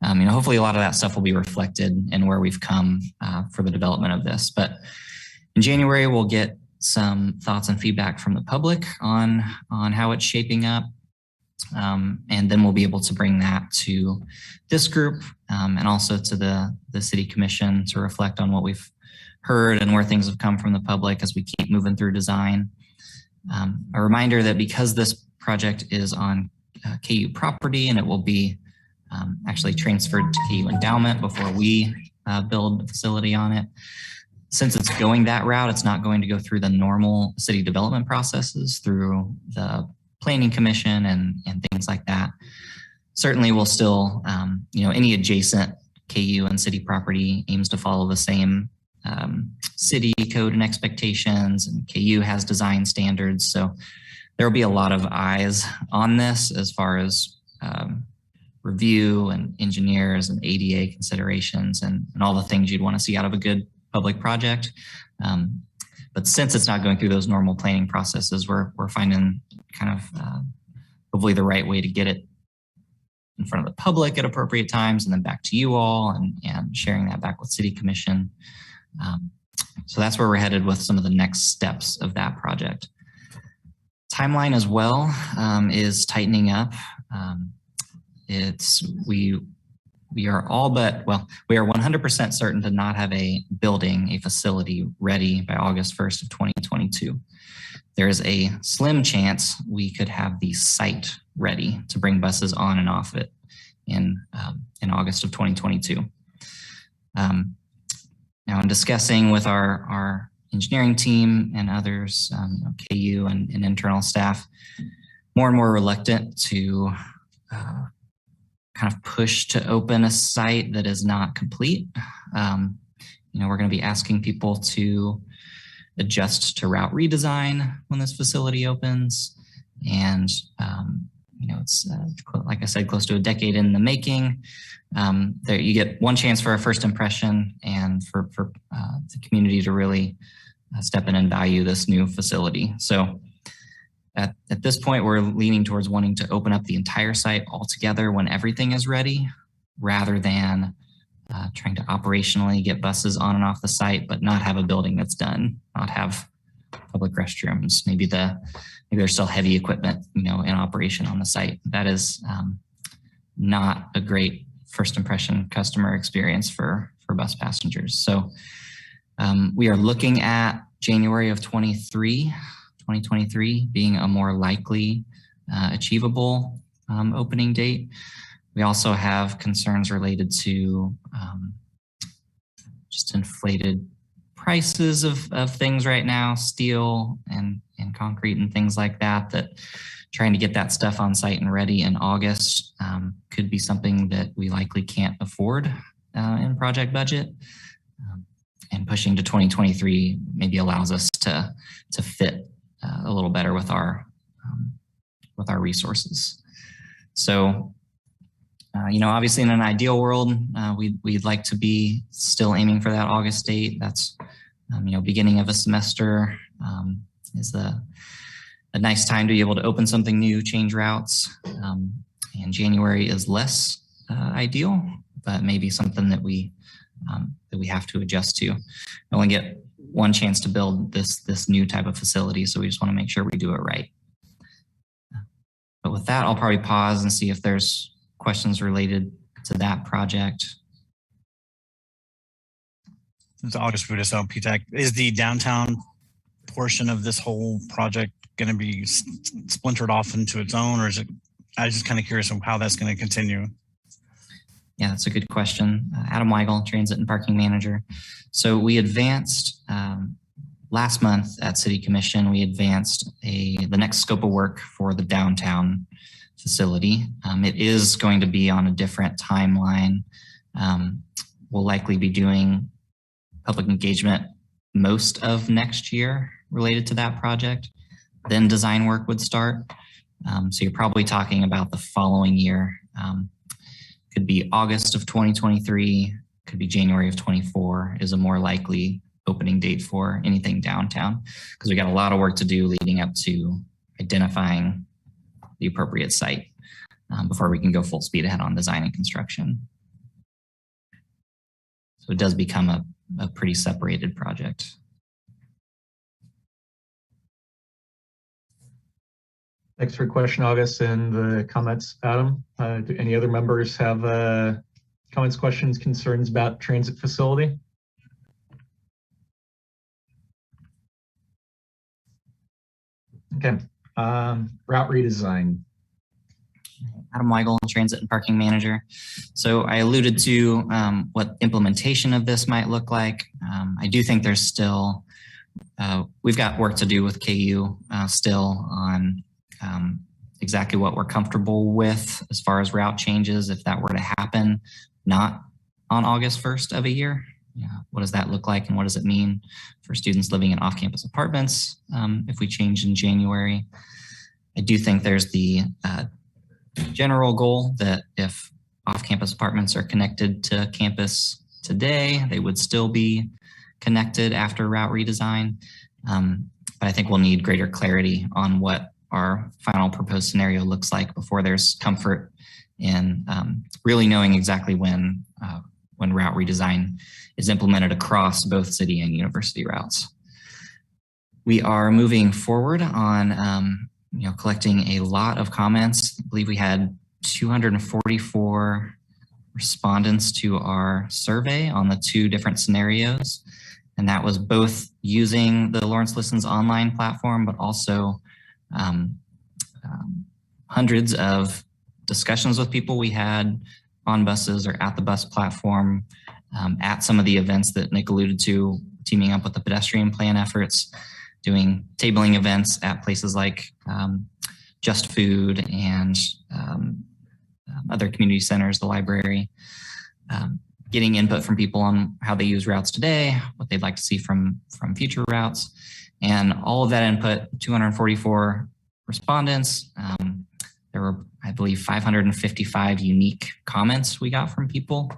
Hopefully a lot of that stuff will be reflected in where we've come for the development of this. But in January, we'll get some thoughts and feedback from the public on how it's shaping up. And then we'll be able to bring that to this group and also to the city commission to reflect on what we've heard and where things have come from the public as we keep moving through design. A reminder that because this project is on KU property and it will be actually transferred to KU endowment before we build a facility on it, since it's going that route, it's not going to go through the normal city development processes through the planning commission and things like that. Certainly we'll still, any adjacent KU and city property aims to follow the same city code and expectations, and KU has design standards. So there will be a lot of eyes on this as far as review and engineers and ADA considerations and all the things you'd want to see out of a good public project. But since it's not going through those normal planning processes, we're finding kind of hopefully the right way to get it in front of the public at appropriate times and then back to you all and sharing that back with City Commission. So that's where we're headed with some of the next steps of that project. Timeline as well is tightening up. We are all but, well, we are 100% certain to not have a facility ready by August 1st of 2022. There is a slim chance we could have the site ready to bring buses on and off it in August of 2022. Now, in discussing with our engineering team and others, KU and internal staff, more and more reluctant to kind of push to open a site that is not complete. we're going to be asking people to adjust to route redesign when this facility opens. And, it's, like I said, close to a decade in the making. There you get one chance for a first impression and for the community to really step in and value this new facility. So at this point, we're leaning towards wanting to open up the entire site altogether when everything is ready, rather than trying to operationally get buses on and off the site, but not have a building that's done, not have public restrooms. Maybe there's still heavy equipment, in operation on the site. That is not a great first impression customer experience for bus passengers. So we are looking at January of 2023 being a more likely achievable opening date. We also have concerns related to just inflated prices of things right now, steel and concrete and things like that, that trying to get that stuff on site and ready in August could be something that we likely can't afford in project budget. And pushing to 2023 maybe allows us to fit a little better with our resources. So, obviously in an ideal world, we'd like to be still aiming for that August date. That's, beginning of a semester is a nice time to be able to open something new, change routes. And January is less ideal, but maybe something that we have to adjust to. We only get one chance to build this new type of facility, so we just want to make sure we do it right. But with that, I'll probably pause and see if there's questions related to that project. It's August Budasel, PTAC. Is the downtown portion of this whole project going to be splintered off into its own, or is it? I was just kind of curious on how that's going to continue. Yeah, that's a good question. Adam Weigel, Transit and Parking Manager. So we advanced last month at City Commission. We advanced the next scope of work for the downtown facility. It is going to be on a different timeline. We'll likely be doing public engagement most of next year related to that project. Then design work would start. So you're probably talking about the following year. Could be August of 2023, could be January of 24 is a more likely opening date for anything downtown, because we got a lot of work to do leading up to identifying the appropriate site before we can go full speed ahead on design and construction. So it does become a pretty separated project. Thanks for your question, August, and the comments, Adam. Do any other members have comments, questions, concerns about transit facility? Okay, route redesign. Adam Weigel, Transit and Parking Manager. So I alluded to what implementation of this might look like. I do think there's still, we've got work to do with KU still on exactly what we're comfortable with as far as route changes if that were to happen, not on August 1st of a year. What does that look like and what does it mean for students living in off-campus apartments if we change in January? I do think there's the general goal that if off-campus apartments are connected to campus today, they would still be connected after route redesign. But I think we'll need greater clarity on what our final proposed scenario looks like before there's comfort in really knowing exactly when route redesign is implemented across both city and university routes. We are moving forward on collecting a lot of comments. I believe we had 244 respondents to our survey on the 2 different scenarios. And that was both using the Lawrence Listens online platform, but also hundreds of discussions with people we had on buses or at the bus platform, at some of the events that Nick alluded to, teaming up with the pedestrian plan efforts, doing tabling events at places like Just Food and other community centers, the library. getting input from people on how they use routes today, what they'd like to see from future routes, and all of that input, 244 respondents. There were, I believe, 555 unique comments we got from people.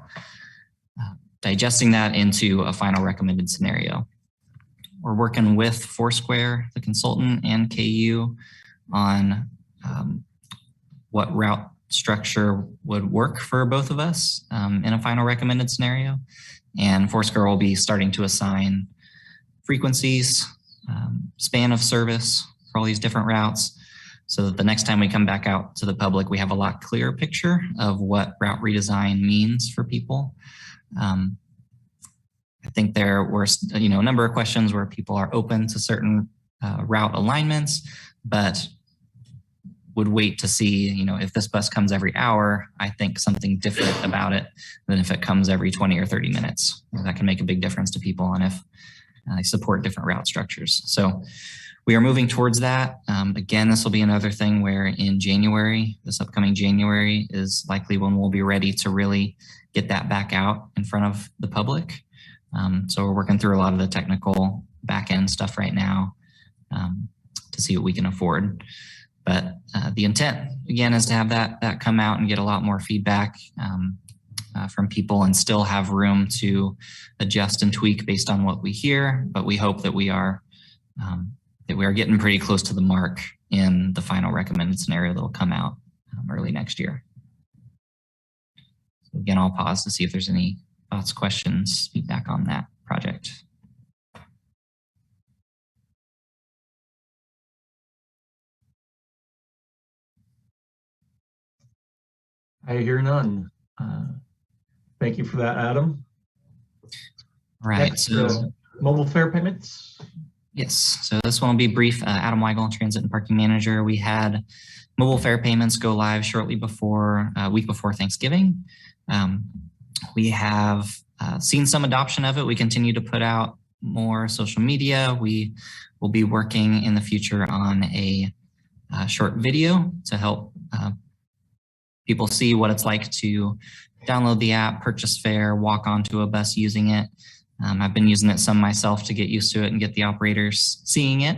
Digesting that into a final recommended scenario. We're working with Foursquare, the consultant, and KU on what route structure would work for both of us in a final recommended scenario. And Foursquare will be starting to assign frequencies, span of service for all these different routes, so that the next time we come back out to the public, we have a lot clearer picture of what route redesign means for people. I think there were, a number of questions where people are open to certain route alignments, but would wait to see, if this bus comes every hour, I think something different about it than if it comes every 20 or 30 minutes. That can make a big difference to people and if they support different route structures. So we are moving towards that. Again, this will be another thing where in January, this upcoming January is likely when we'll be ready to really get that back out in front of the public. So we're working through a lot of the technical back end stuff right now to see what we can afford. But the intent, again, is to have that come out and get a lot more feedback from people and still have room to adjust and tweak based on what we hear. But we hope that we are getting pretty close to the mark in the final recommended scenario that will come out early next year. So again, I'll pause to see if there's any thoughts, questions, feedback on that project. I hear none. Thank you for that, Adam. Right. Next, so mobile fare payments. Yes. So this one will be brief. Adam Weigel, Transit and Parking Manager. We had mobile fare payments go live shortly before, week before Thanksgiving. We have seen some adoption of it. We continue to put out more social media. We will be working in the future on a short video to help people see what it's like to download the app, purchase fare, walk onto a bus using it. I've been using it some myself to get used to it and get the operators seeing it.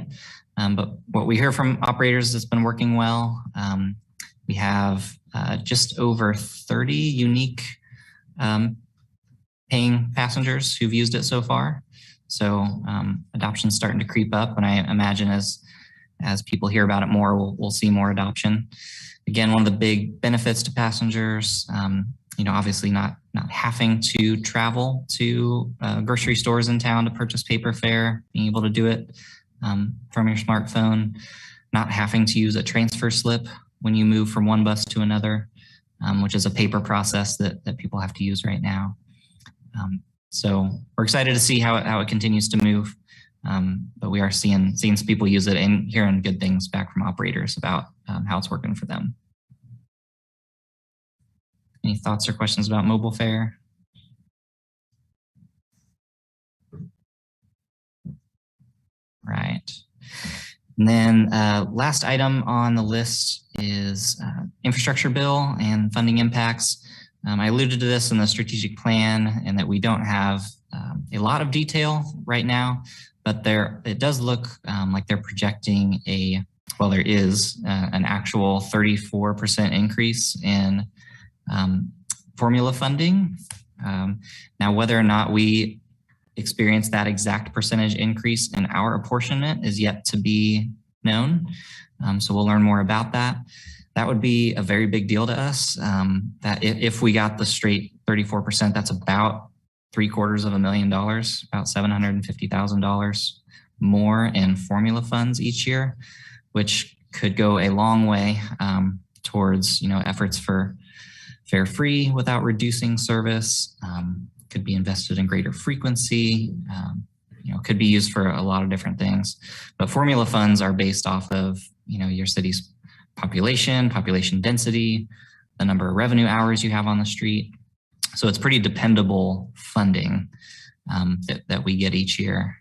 But what we hear from operators, it's been working well. We have just over 30 unique paying passengers who've used it so far. So adoption's starting to creep up, and I imagine as people hear about it more, we'll see more adoption. Again, one of the big benefits to passengers, obviously not having to travel to grocery stores in town to purchase paper fare, being able to do it from your smartphone, not having to use a transfer slip when you move from one bus to another, which is a paper process that people have to use right now. So we're excited to see how it continues to move, but we are seeing some people use it and hearing good things back from operators about how it's working for them. Any thoughts or questions about mobile fare? Right. And then last item on the list is infrastructure bill and funding impacts. I alluded to this in the strategic plan and that we don't have a lot of detail right now, but it does look like they're projecting there is an actual 34% increase in formula funding. Now, whether or not we experience that exact percentage increase in our apportionment is yet to be known. So we'll learn more about that. That would be a very big deal to us. That if we got the straight 34%, that's about $750,000, about $750,000 more in formula funds each year, which could go a long way towards efforts for fare free without reducing service. Could be invested in greater frequency. Could be used for a lot of different things. But formula funds are based off of your city's population density, the number of revenue hours you have on the street. So it's pretty dependable funding that we get each year,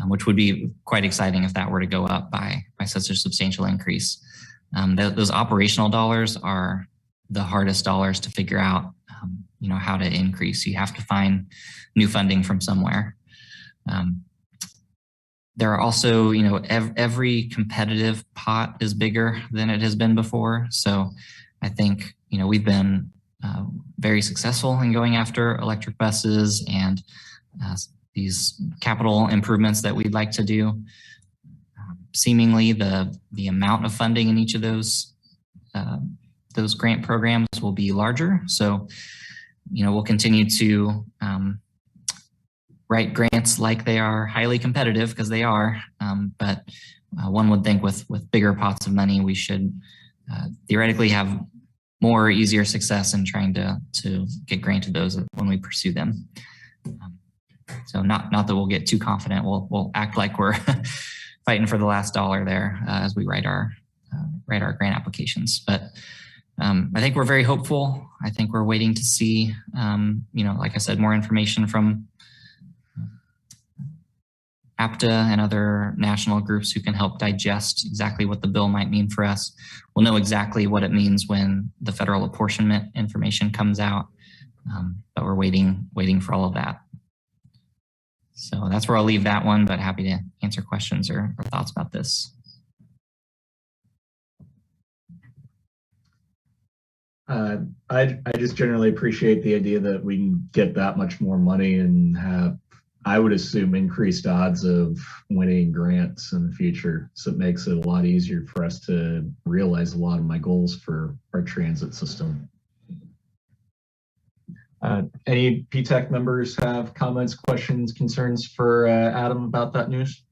which would be quite exciting if that were to go up by such a substantial increase. Those operational dollars are the hardest dollars to figure out how to increase. You have to find new funding from somewhere. There are also, every competitive pot is bigger than it has been before. So I think, we've been very successful in going after electric buses and these capital improvements that we'd like to do. Seemingly the amount of funding in each of those grant programs will be larger. So, we'll continue to write grants like they are highly competitive, because they are, but one would think with bigger pots of money, we should theoretically have more easier success in trying to get granted those when we pursue them. So not that we'll get too confident. We'll act like we're fighting for the last dollar there as we write our grant applications. But I think we're very hopeful. I think we're waiting to see, like I said, more information from APTA and other national groups who can help digest exactly what the bill might mean for us. We'll know exactly what it means when the federal apportionment information comes out, but we're waiting for all of that. So that's where I'll leave that one, but happy to answer questions or thoughts about this. I just generally appreciate the idea that we can get that much more money and have, I would assume, increased odds of winning grants in the future. So it makes it a lot easier for us to realize a lot of my goals for our transit system. Any PTAC members have comments, questions, concerns for Adam about that news?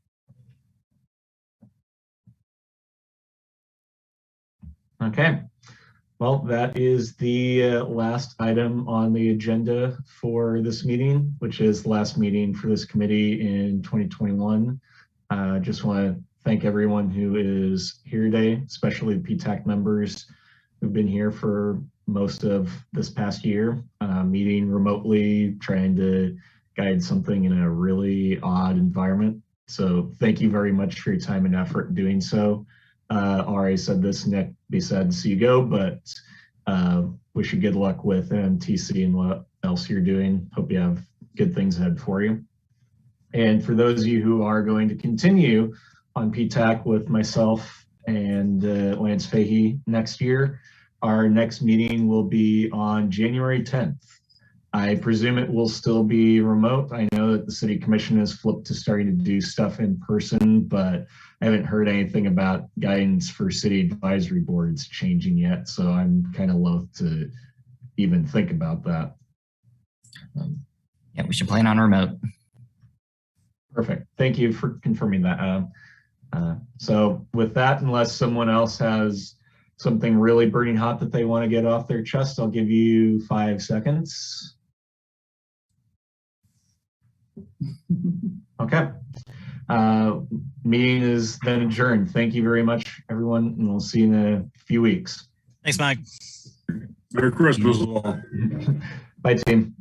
Okay. Well, that is the last item on the agenda for this meeting, which is the last meeting for this committee in 2021. Just want to thank everyone who is here today, especially the PTAC members who've been here for most of this past year, meeting remotely, trying to guide something in a really odd environment. So thank you very much for your time and effort in doing so. Already said this, Nick, be sad to see you go, but wish you good luck with MTC and what else you're doing. Hope you have good things ahead for you. And for those of you who are going to continue on PTAC with myself and Lance Fahey next year, our next meeting will be on January 10th. I presume it will still be remote. I know that the City Commission has flipped to starting to do stuff in person, but I haven't heard anything about guidance for city advisory boards changing yet. So I'm kind of loath to even think about that. Yeah, we should plan on remote. Perfect. Thank you for confirming that, Adam. So with that, unless someone else has something really burning hot that they want to get off their chest, I'll give you 5 seconds. Okay. Meeting is then adjourned. Thank you very much, everyone, and we'll see you in a few weeks. Thanks, Mike. Merry Christmas all. Bye, team.